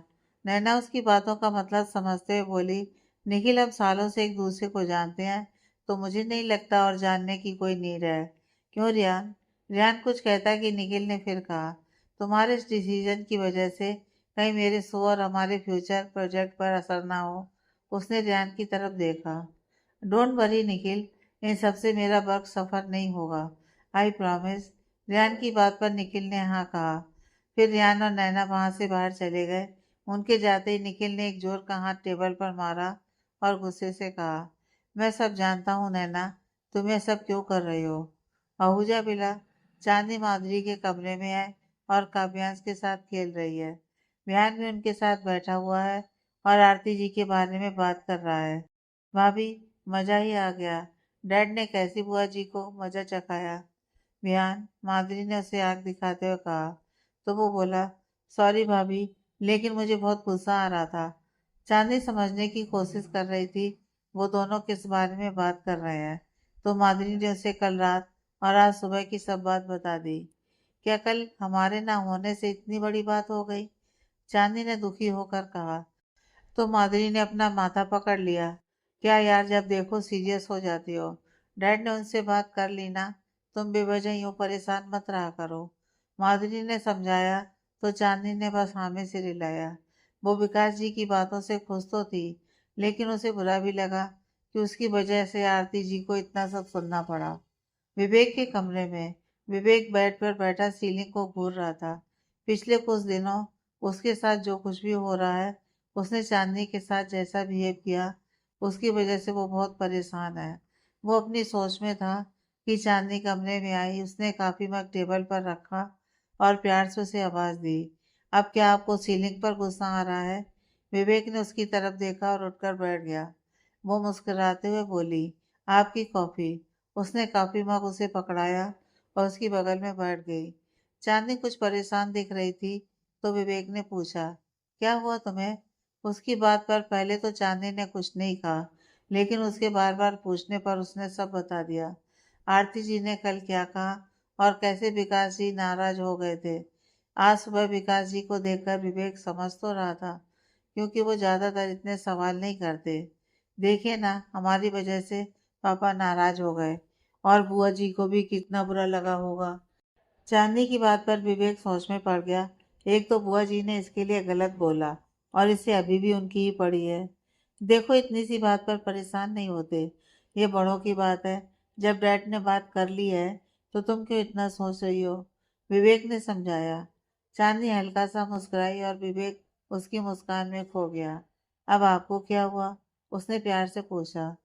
नैना उसकी बातों का मतलब समझते हुए बोली, निखिल हम सालों से एक दूसरे को जानते हैं, तो मुझे नहीं लगता और जानने की कोई नीड है। क्यों रियान? रियान कुछ कहता कि निखिल ने फिर कहा, तुम्हारे इस डिसीजन की वजह से कहीं मेरे शो और हमारे फ्यूचर प्रोजेक्ट पर असर ना हो। उसने रियान की तरफ देखा। डोंट वरी निखिल, इन सबसे मेरा वर्क सफर नहीं होगा, आई प्रॉमिस। रियान की बात पर निखिल ने हाँ कहा। फिर रियान और नैना वहां से बाहर चले गए। उनके जाते ही निखिल ने एक जोर का हाथ टेबल पर मारा और गुस्से से कहा, मैं सब जानता हूँ नैना, तुम ये सब क्यों कर रही हो? आहूजा बिला। चांदी माधुरी के कमरे में है और काव्यांश के साथ खेल रही है। विहान भी उनके साथ बैठा हुआ है और आरती जी के बारे में बात कर रहा है। भाभी, मजा ही आ गया। डैड ने कैसी बुआ जी को मजा चखाया? विहान, माधुरी ने उसे आंख दिखाते हुए कहा। तो वो बोला, सॉरी भाभी, लेकिन मुझे बहुत गुस्सा आ रहा था। चांदी समझने की कोशिश कर रही थी वो दोनों किस बारे में बात कर रहे हैं। तो माधुरी ने उसे कल रात और आज सुबह की सब बात बता दी। क्या कल हमारे ना होने से इतनी बड़ी बात हो गई? चांदी ने दुखी होकर कहा। तो माधुरी ने अपना माथा पकड़ लिया। क्या यार, जब देखो सीरियस हो जाती हो। डैड ने उनसे बात कर ली ना, तुम बेवजह यूं परेशान मत रहा करो। माधुरी ने समझाया तो चांदनी ने बस हाँ में सिर हिलाया। वो विकास जी की बातों से खुश तो थी, लेकिन उसे बुरा भी लगा कि उसकी वजह से आरती जी को इतना सब सुनना पड़ा। विवेक के कमरे में विवेक बेड पर बैठा सीलिंग को घूर रहा था। पिछले कुछ दिनों उसके साथ जो कुछ भी हो रहा है, उसने चांदनी के साथ जैसा बिहेव किया, उसकी वजह से वो बहुत परेशान है। वो अपनी सोच में था कि चांदनी कमरे में आई, उसने कॉफी मग टेबल पर रखा और प्यार से उसे आवाज दी। अब क्या आपको सीलिंग पर गुस्सा आ रहा है? विवेक ने उसकी तरफ देखा और उठकर बैठ गया। वो मुस्कुराते हुए बोली, आपकी कॉफी। उसने कॉफी मग उसे पकड़ाया और उसकी बगल में बैठ गई। चांदनी कुछ परेशान दिख रही थी, तो विवेक ने पूछा, क्या हुआ तुम्हें? उसकी बात पर पहले तो चांदनी ने कुछ नहीं कहा, लेकिन उसके बार बार पूछने पर उसने सब बता दिया। आरती जी ने कल क्या कहा और कैसे विकास जी नाराज हो गए थे। आज सुबह विकास जी को देखकर विवेक समझ तो रहा था, क्योंकि वो ज्यादातर इतने सवाल नहीं करते। देखिए ना, हमारी वजह से पापा नाराज हो गए और बुआ जी को भी कितना बुरा लगा होगा। चांदनी की बात पर विवेक सोच में पड़ गया। एक तो बुआ जी ने इसके लिए गलत बोला और इसे अभी भी उनकी ही पड़ी है। देखो, इतनी सी बात पर परेशान नहीं होते, ये बड़ों की बात है। जब डैड ने बात कर ली है तो तुम क्यों इतना सोच रही हो? विवेक ने समझाया। चांदनी हल्का सा मुस्कुराई और विवेक उसकी मुस्कान में खो गया। अब आपको क्या हुआ? उसने प्यार से पूछा।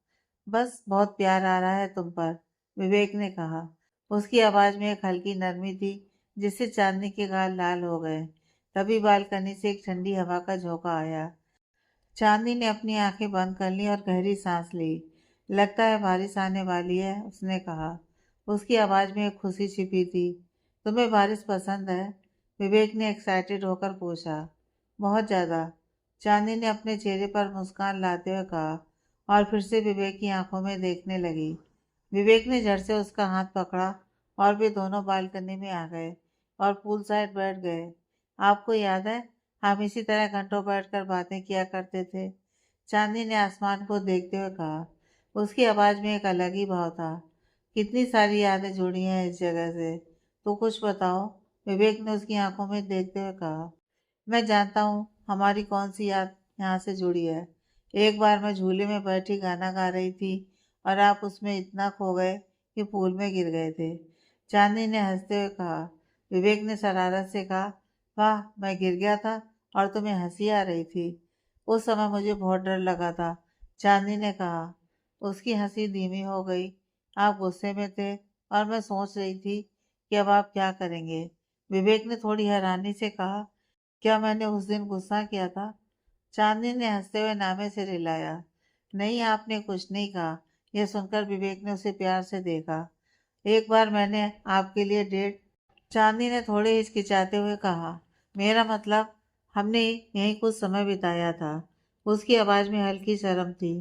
बस बहुत प्यार आ रहा है तुम पर, विवेक ने कहा। उसकी आवाज में एक हल्की नरमी थी, जिससे चांदनी के गाल लाल हो गए। तभी बालकनी से एक ठंडी हवा का झोंका आया। चांदनी ने अपनी आंखें बंद कर ली और गहरी सांस ली। लगता है बारिश आने वाली है, उसने कहा। उसकी आवाज में एक खुशी छिपी थी। तुम्हें बारिश पसंद है? विवेक ने एक्साइटेड होकर पूछा। बहुत ज्यादा, चांदनी ने अपने चेहरे पर मुस्कान लाते हुए कहा और फिर से विवेक की आंखों में देखने लगी। विवेक ने झट से उसका हाथ पकड़ा और वे दोनों बालकनी में आ गए और पूल साइड बैठ गए। आपको याद है, हम इसी तरह घंटों बैठकर बातें किया करते थे, चांदनी ने आसमान को देखते हुए कहा। उसकी आवाज में एक अलग ही भाव था। कितनी सारी यादें जुड़ी हैं इस जगह से, तो कुछ बताओ, विवेक ने उसकी आंखों में देखते हुए कहा। मैं जानता हूँ हमारी कौन सी याद यहाँ से जुड़ी है। एक बार मैं झूले में बैठी गाना गा रही थी और आप उसमें इतना खो गए कि पूल में गिर गए थे, चांदनी ने हंसते हुए कहा। विवेक ने शरारत से कहा, वाह, मैं गिर गया था और तुम्हें हंसी आ रही थी? उस समय मुझे बहुत डर लगा था, चांदनी ने कहा। उसकी हंसी धीमी हो गई। आप गुस्से में थे और मैं सोच रही थी कि अब आप क्या करेंगे। विवेक ने थोड़ी हैरानी से कहा, क्या मैंने उस दिन गुस्सा किया था? चांदनी ने हंसते हुए नामे से हिलाया। नहीं, आपने कुछ नहीं कहा। यह सुनकर विवेक ने उसे प्यार से देखा। एक बार मैंने आपके लिए डेट, चांदनी ने थोड़े हिचकिचाते हुए कहा। मेरा मतलब, हमने यहीं कुछ समय बिताया था। उसकी आवाज में हल्की शर्म थी।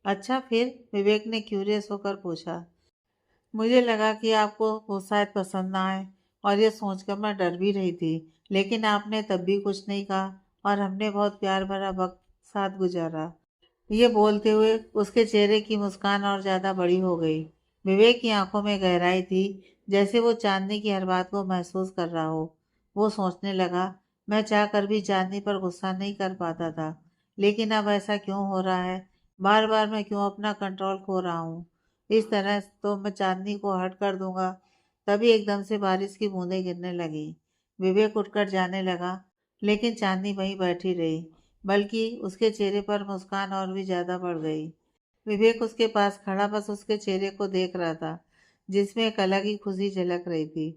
अच्छा, फिर? विवेक ने क्यूरियस होकर पूछा। मुझे लगा कि आपको वो शायद पसंद ना आए और ये सोचकर मैं डर भी रही थी, लेकिन आपने तब भी कुछ नहीं कहा और हमने बहुत प्यार भरा वक्त साथ गुजारा। ये बोलते हुए उसके चेहरे की मुस्कान और ज्यादा बड़ी हो गई। विवेक की आंखों में गहराई थी, जैसे वो चांदनी की हर बात को महसूस कर रहा हो। वो सोचने लगा, मैं चाह कर भी चांदनी पर गुस्सा नहीं कर पाता था, लेकिन अब ऐसा क्यों हो रहा है? बार बार मैं क्यों अपना कंट्रोल खो रहा हूँ? इस तरह तो मैं चांदनी को हर्ट कर दूंगा। तभी एकदम से बारिश की बूंदें गिरने लगी। विवेक उठकर जाने लगा, लेकिन चांदनी वहीं बैठी रही, बल्कि उसके चेहरे पर मुस्कान और भी ज्यादा बढ़ गई। विवेक उसके पास खड़ा बस उसके चेहरे को देख रहा था, जिसमें एक अलग ही खुशी झलक रही थी।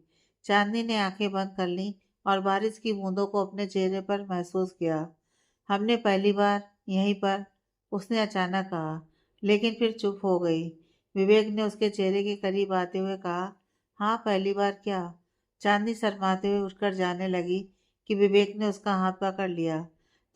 चांदनी ने आंखें बंद कर ली और बारिश की बूंदों को अपने चेहरे पर महसूस किया। हमने पहली बार यहीं पर, उसने अचानक कहा, लेकिन फिर चुप हो गई। विवेक ने उसके चेहरे के करीब आते हुए कहा, हाँ, पहली बार क्या? चांदनी शर्माते हुए उठकर जाने लगी कि विवेक ने उसका हाथ पकड़ लिया।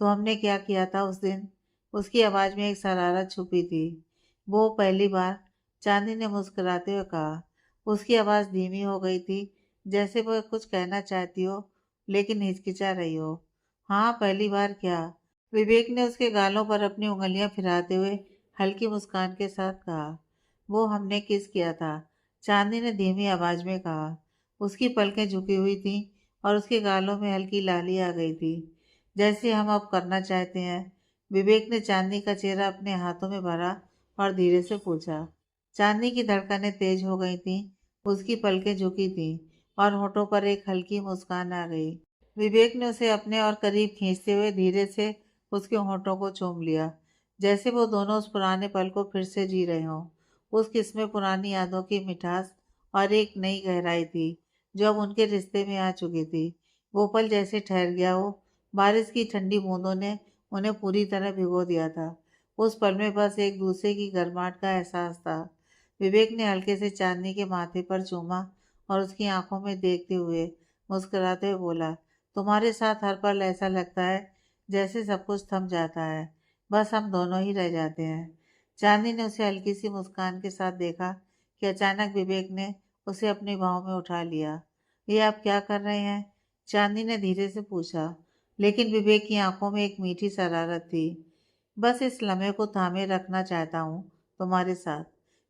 तो हमने क्या किया था उस दिन? उसकी आवाज में एक शरारत छुपी थी। वो पहली बार, चांदनी ने मुस्कुराते हुए कहा। उसकी आवाज धीमी हो गई थी, जैसे वह कुछ कहना चाहती हो, लेकिन हिचकिचा रही हो। हाँ, पहली बार क्या? विवेक ने उसके गालों पर अपनी उंगलियां फिराते हुए हल्की मुस्कान के साथ कहा। वो हमने किस किया था, चांदनी ने धीमी आवाज में कहा। उसकी पलकें झुकी हुई थी और उसके गालों में हल्की लाली आ गई थी, जैसे हम अब करना चाहते हैं। विवेक ने चांदनी का चेहरा अपने हाथों में भरा और धीरे से पूछा। चांदनी की धड़कनें तेज हो गई थीं, उसकी पलकें झुकी थीं और होठों पर एक हल्की मुस्कान आ गई। विवेक ने उसे अपने और करीब खींचते हुए धीरे से उसके होठों को चूम लिया, जैसे वो दोनों उस पुराने पल को फिर से जी रहे हों। उस किस में पुरानी यादों की मिठास और एक नई गहराई थी जो अब उनके रिश्ते में आ चुकी थी। वो पल जैसे ठहर गया हो। बारिश की ठंडी बूंदों ने उन्हें पूरी तरह भिगो दिया था। उस पल में बस एक दूसरे की गर्माहट का एहसास था। विवेक ने हल्के से चांदनी के माथे पर चूमा और उसकी आंखों में देखते हुए मुस्कुराते हुए बोला, तुम्हारे साथ हर पल ऐसा लगता है जैसे सब कुछ थम जाता है, बस हम दोनों ही रह जाते हैं। चांदनी ने उसे हल्की सी मुस्कान के साथ देखा कि अचानक विवेक ने उसे अपनी बाहों में उठा लिया। ये आप क्या कर रहे हैं? चांदनी ने धीरे से पूछा, लेकिन विवेक की आंखों में एक मीठी शरारत थी। बस इस लम्हे को थामे रखना चाहता हूँ तुम्हारे साथ,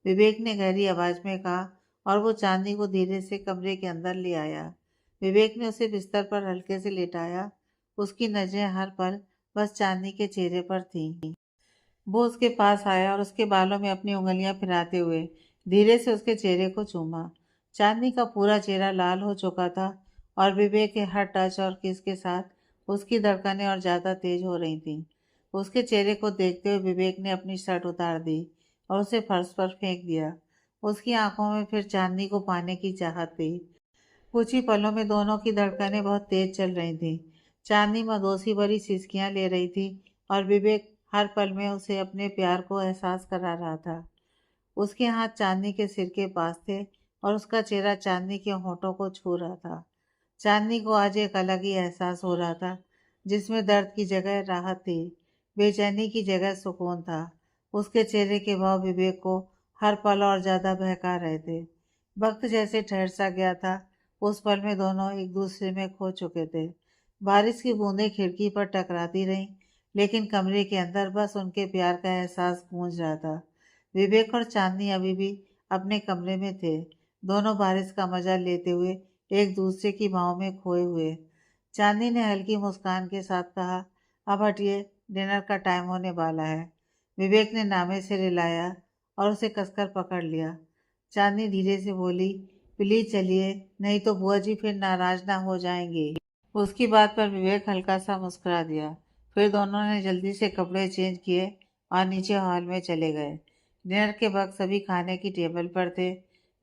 विवेक ने गहरी आवाज में कहा और वो चांदनी को धीरे से कमरे के अंदर ले आया। विवेक ने उसे बिस्तर पर हल्के से लेटाया। उसकी नजरें हर पल बस चांदनी के चेहरे पर थीं। वो उसके पास आया और उसके बालों में अपनी उंगलियां फिराते हुए धीरे से उसके चेहरे को चूमा। चांदनी का पूरा चेहरा लाल हो चुका था और विवेक के हर टच और किस के साथ उसकी धड़कनें और ज़्यादा तेज हो रही थीं। उसके चेहरे को देखते हुए विवेक ने अपनी शर्ट उतार दी और उसे फर्श पर फेंक दिया। उसकी आंखों में फिर चांदनी को पाने की चाहत थी। कुछ ही पलों में दोनों की धड़कनें बहुत तेज चल रही थीं। चांदनी मदोसी भरी सिसकियां ले रही थी और विवेक हर पल में उसे अपने प्यार को एहसास करा रहा था। उसके हाथ चांदनी के सिर के पास थे और उसका चेहरा चांदनी के होठों को छू रहा था। चांदनी को आज एक अलग ही एहसास हो रहा था, जिसमें दर्द की जगह राहत थी, बेचैनी की जगह सुकून था। उसके चेहरे के भाव विवेक को हर पल और ज्यादा बहका रहे थे। वक्त जैसे ठहर सा गया था। उस पल में दोनों एक दूसरे में खो चुके थे। बारिश की बूंदें खिड़की पर टकराती रहीं, लेकिन कमरे के अंदर बस उनके प्यार का एहसास गूंज रहा था। विवेक और चांदनी अभी भी अपने कमरे में थे, दोनों बारिश का मजा लेते हुए एक दूसरे की बाहों में खोए हुए। चांदनी ने हल्की मुस्कान के साथ कहा, अब हटिए, डिनर का टाइम होने वाला है। विवेक ने नामे से रिलाया और उसे कसकर पकड़ लिया। चांदनी धीरे से बोली, प्लीज चलिए, नहीं तो बुआ जी फिर नाराज ना हो जाएंगे। उसकी बात पर विवेक हल्का सा मुस्कुरा दिया। फिर दोनों ने जल्दी से कपड़े चेंज किए और नीचे हॉल में चले गए। डिनर के वक्त सभी खाने की टेबल पर थे।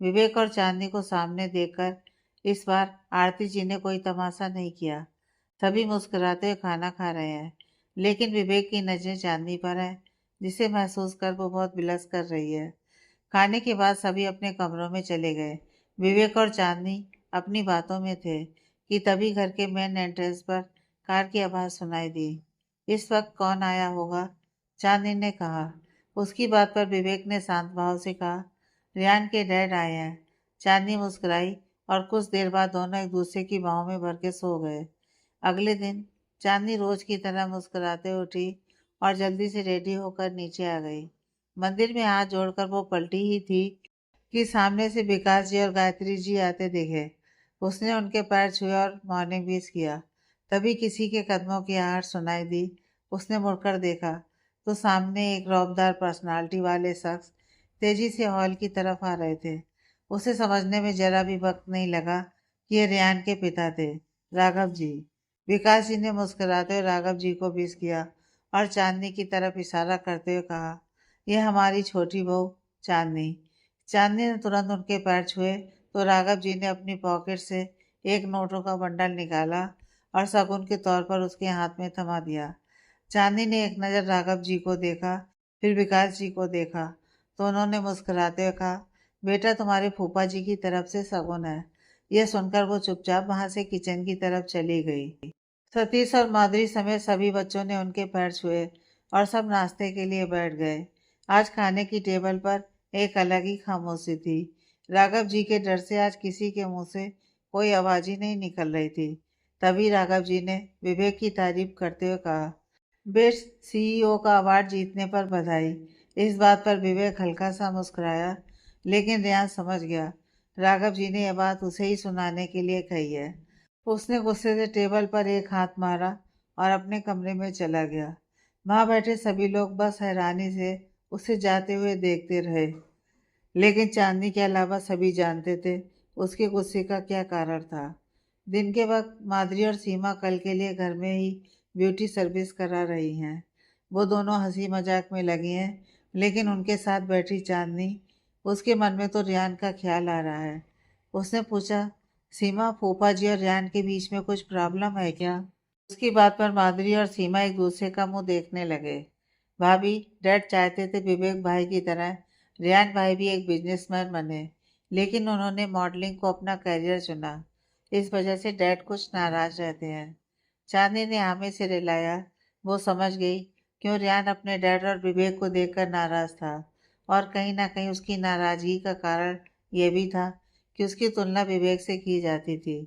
विवेक और चांदनी को सामने देखकर इस बार आरती जी ने कोई तमाशा नहीं किया। सभी मुस्कुराते हुए खाना खा रहे हैं, लेकिन विवेक की नजरें चांदनी पर है, जिसे महसूस कर वो बहुत बिलस कर रही है। खाने के बाद सभी अपने कमरों में चले गए। विवेक और चांदनी अपनी बातों में थे कि तभी घर के मेन एंट्रेंस पर कार की आवाज़ सुनाई दी। इस वक्त कौन आया होगा? चांदनी ने कहा। उसकी बात पर विवेक ने शांत भाव से कहा, रियान के डैड आए हैं। चांदनी मुस्कुराई और कुछ देर बाद दोनों एक दूसरे की बाहों में भर के सो गए। अगले दिन चांदनी रोज की तरह मुस्कुराते उठी और जल्दी से रेडी होकर नीचे आ गई। मंदिर में हाथ जोड़कर वो पलटी ही थी कि सामने से विकास जी और गायत्री जी आते दिखे। उसने उनके पैर छुए और मॉर्निंग विश किया। तभी किसी के कदमों की आहट सुनाई दी। उसने मुड़कर देखा तो सामने एक रौबदार पर्सनालिटी वाले शख्स तेजी से हॉल की तरफ आ रहे थे। उसे समझने में जरा भी वक्त नहीं लगा कि ये रेयान के पिता थे, राघव जी। विकास जी ने मुस्कुराते हुए राघव जी को विश किया और चांदनी की तरफ इशारा करते हुए कहा, यह हमारी छोटी बहू चांदनी। चांदनी ने तुरंत उनके पैर छुए तो राघव जी ने अपनी पॉकेट से एक नोटों का बंडल निकाला और शगुन के तौर पर उसके हाथ में थमा दिया। चांदनी ने एक नज़र राघव जी को देखा, फिर विकास जी को देखा तो उन्होंने मुस्कुराते हुए कहा, बेटा तुम्हारे फूफा जी की तरफ से शगुन है। यह सुनकर वो चुपचाप वहां से किचन की तरफ चली गई। सतीश और माधुरी समेत सभी बच्चों ने उनके पैर छुए और सब नाश्ते के लिए बैठ गए। आज खाने की टेबल पर एक अलग ही खामोशी थी। राघव जी के डर से आज किसी के मुंह से कोई आवाज ही नहीं निकल रही थी। तभी राघव जी ने विवेक की तारीफ करते हुए कहा, बेस्ट सीईओ का अवार्ड जीतने पर बधाई। इस बात पर विवेक हल्का सा मुस्कुराया, लेकिन रियान समझ गया राघव जी ने यह बात उसे ही सुनाने के लिए कही है। उसने गुस्से से टेबल पर एक हाथ मारा और अपने कमरे में चला गया। वहां बैठे सभी लोग बस हैरानी से उसे जाते हुए देखते रहे, लेकिन चांदनी के अलावा सभी जानते थे उसके गुस्से का क्या कारण था। दिन के वक्त माधुरी और सीमा कल के लिए घर में ही ब्यूटी सर्विस करा रही हैं। वो दोनों हंसी मजाक में लगी हैं, लेकिन उनके साथ बैठी चांदनी, उसके मन में तो रियान का ख्याल आ रहा है। उसने पूछा, सीमा, फूफा जी और रियान के बीच में कुछ प्रॉब्लम है क्या? उसकी बात पर माधुरी और सीमा एक दूसरे का मुंह देखने लगे। भाभी, डैड चाहते थे विवेक भाई की तरह रियान भाई भी एक बिजनेसमैन बने, लेकिन उन्होंने मॉडलिंग को अपना करियर चुना। इस वजह से डैड कुछ नाराज रहते हैं। चांदनी ने हामी से रिलाया। वो समझ गई क्यों रियान अपने डैड और विवेक को देखकर नाराज था, और कहीं ना कहीं उसकी नाराजगी का कारण यह भी था कि उसकी तुलना विवेक से की जाती थी।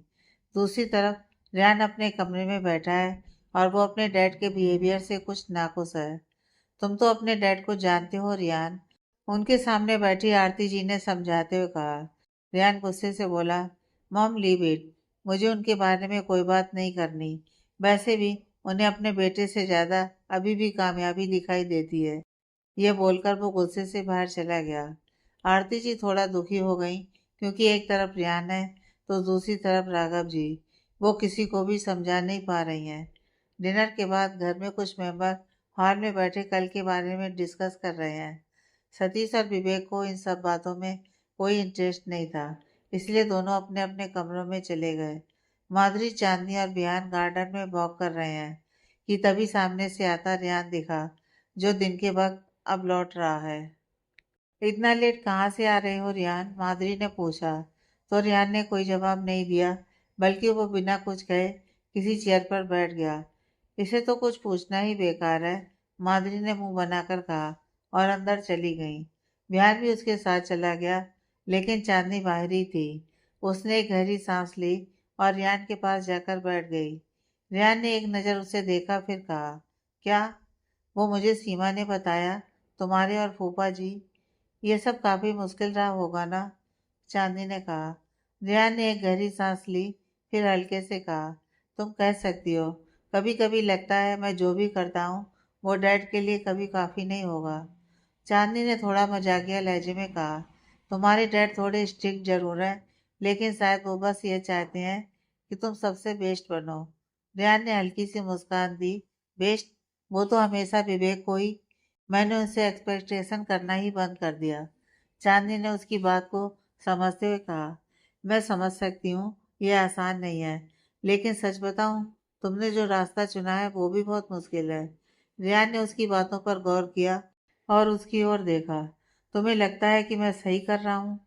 दूसरी तरफ रियान अपने कमरे में बैठा है और वो अपने डैड के बिहेवियर से कुछ नाखुश है। तुम तो अपने डैड को जानते हो रियान, उनके सामने बैठी आरती जी ने समझाते हुए कहा। रियान गुस्से से बोला, मॉम लीव इट, मुझे उनके बारे में कोई बात नहीं करनी। वैसे भी उन्हें अपने बेटे से ज़्यादा अभी भी कामयाबी दिखाई देती है। यह बोलकर वो गुस्से से बाहर चला गया। आरती जी थोड़ा दुखी हो गई, क्योंकि एक तरफ रियान है तो दूसरी तरफ राघव जी। वो किसी को भी समझा नहीं पा रही हैं। डिनर के बाद घर में कुछ मेंबर हॉल में बैठे कल के बारे में डिस्कस कर रहे हैं। सतीश और विवेक को इन सब बातों में कोई इंटरेस्ट नहीं था, इसलिए दोनों अपने अपने कमरों में चले गए। माधुरी, चांदनी और बिहान गार्डन में वॉक कर रहे हैं कि तभी सामने से आता रियान दिखा, जो दिन के वक्त अब लौट रहा है। इतना लेट कहाँ से आ रहे हो रियान? माधुरी ने पूछा। तो रियान ने कोई जवाब नहीं दिया, बल्कि वो बिना कुछ कहे किसी चेयर पर बैठ गया। इसे तो कुछ पूछना ही बेकार है, माधुरी ने मुंह बनाकर कहा और अंदर चली गई। बिहान भी उसके साथ चला गया, लेकिन चांदनी बाहर ही थी। उसने एक गहरी सांस ली और रियान के पास जाकर बैठ गई। रियान ने एक नज़र उसे देखा, फिर कहा, क्या? वो मुझे सीमा ने बताया, तुम्हारे और फूफा जी। ये सब काफी मुश्किल रहा होगा ना? चांदनी ने कहा। रियान ने एक गहरी सांस ली, फिर हल्के से कहा, तुम कह सकती हो। कभी कभी लगता है मैं जो भी करता हूँ वो डैड के लिए कभी काफी नहीं होगा। चांदनी ने थोड़ा मजाकिया लहजे में कहा, तुम्हारे डैड थोड़े स्ट्रिक्ट जरूर हैं, लेकिन शायद वो बस ये चाहते हैं कि तुम सबसे बेस्ट बनो। रियान ने हल्की सी मुस्कान दी। बेस्ट? वो तो हमेशा विवेक को ही। मैंने उनसे एक्सपेक्टेशन करना ही बंद कर दिया। चांदनी ने उसकी बात को समझते हुए कहा, मैं समझ सकती हूँ, ये आसान नहीं है, लेकिन सच बताऊँ, तुमने जो रास्ता चुना है वो भी बहुत मुश्किल है। रियान ने उसकी बातों पर गौर किया और उसकी ओर देखा। तुम्हें लगता है कि मैं सही कर रहा हूँ?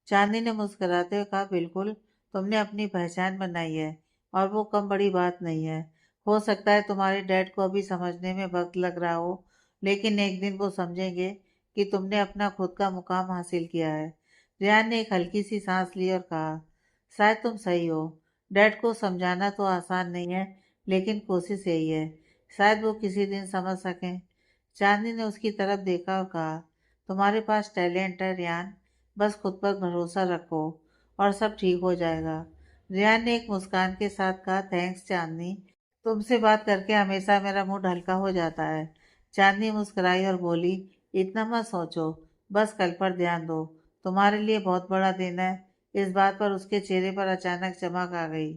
चांदनी ने मुस्कुराते हुए कहा, बिल्कुल। तुमने अपनी पहचान बनाई है, और वो कम बड़ी बात नहीं है। हो सकता है तुम्हारे डैड को अभी समझने में वक्त लग रहा हो, लेकिन एक दिन वो समझेंगे कि तुमने अपना खुद का मुकाम हासिल किया है। रियान ने एक हल्की सी सांस ली और कहा, शायद तुम सही हो। डैड को समझाना तो आसान नहीं है, लेकिन कोशिश यही है। शायद वो किसी दिन समझ सकें। चांदनी ने उसकी तरफ देखा और कहा, तुम्हारे पास टैलेंट है रियान, बस खुद पर भरोसा रखो और सब ठीक हो जाएगा। रियान ने एक मुस्कान के साथ कहा, थैंक्स चांदनी, तुमसे बात करके हमेशा मेरा मूड हल्का हो जाता है। चांदनी मुस्कुराई और बोली, इतना मत सोचो, बस कल पर ध्यान दो। तुम्हारे लिए बहुत बड़ा दिन है। इस बात पर उसके चेहरे पर अचानक चमक आ गई।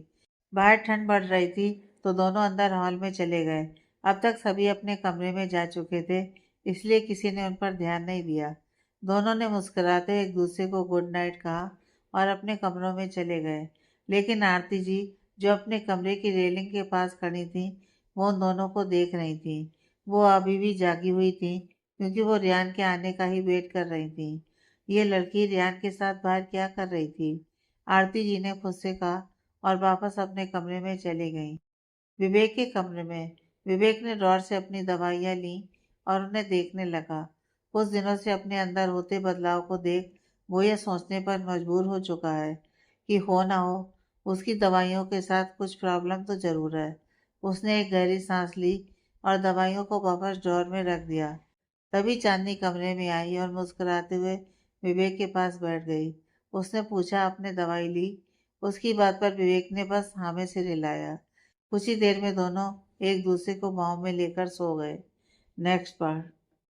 बाहर ठंड बढ़ रही थी, तो दोनों अंदर हॉल में चले गए। अब तक सभी अपने कमरे में जा चुके थे, इसलिए किसी ने उन पर ध्यान नहीं दिया। दोनों ने मुस्कुराते एक दूसरे को गुड नाइट कहा और अपने कमरों में चले गए। लेकिन आरती जी, जो अपने कमरे की रेलिंग के पास खड़ी थी, वो उन दोनों को देख रही थी। वो अभी भी जागी हुई थी, क्योंकि वो रियान के आने का ही वेट कर रही थी। ये लड़की रियान के साथ बाहर क्या कर रही थी? आरती जी ने खुद से कहा और वापस अपने कमरे में चली गई। विवेक के कमरे में विवेक ने ड्रॉर से अपनी दवाइयाँ ली और उन्हें देखने लगा। कुछ दिनों से अपने अंदर होते बदलाव को देख वो ये सोचने पर मजबूर हो चुका है कि हो ना हो उसकी दवाइयों के साथ कुछ प्रॉब्लम तो जरूर है। उसने एक गहरी सांस ली और दवाइयों को वापस ड्रॉर में रख दिया। तभी चांदनी कमरे में आई और मुस्कुराते हुए विवेक के पास बैठ गई। उसने पूछा, आपने दवाई ली? उसकी बात पर विवेक ने बस हाँ में सिर हिलाया। कुछ ही देर में दोनों एक दूसरे को बाहों में लेकर सो गए। Next part.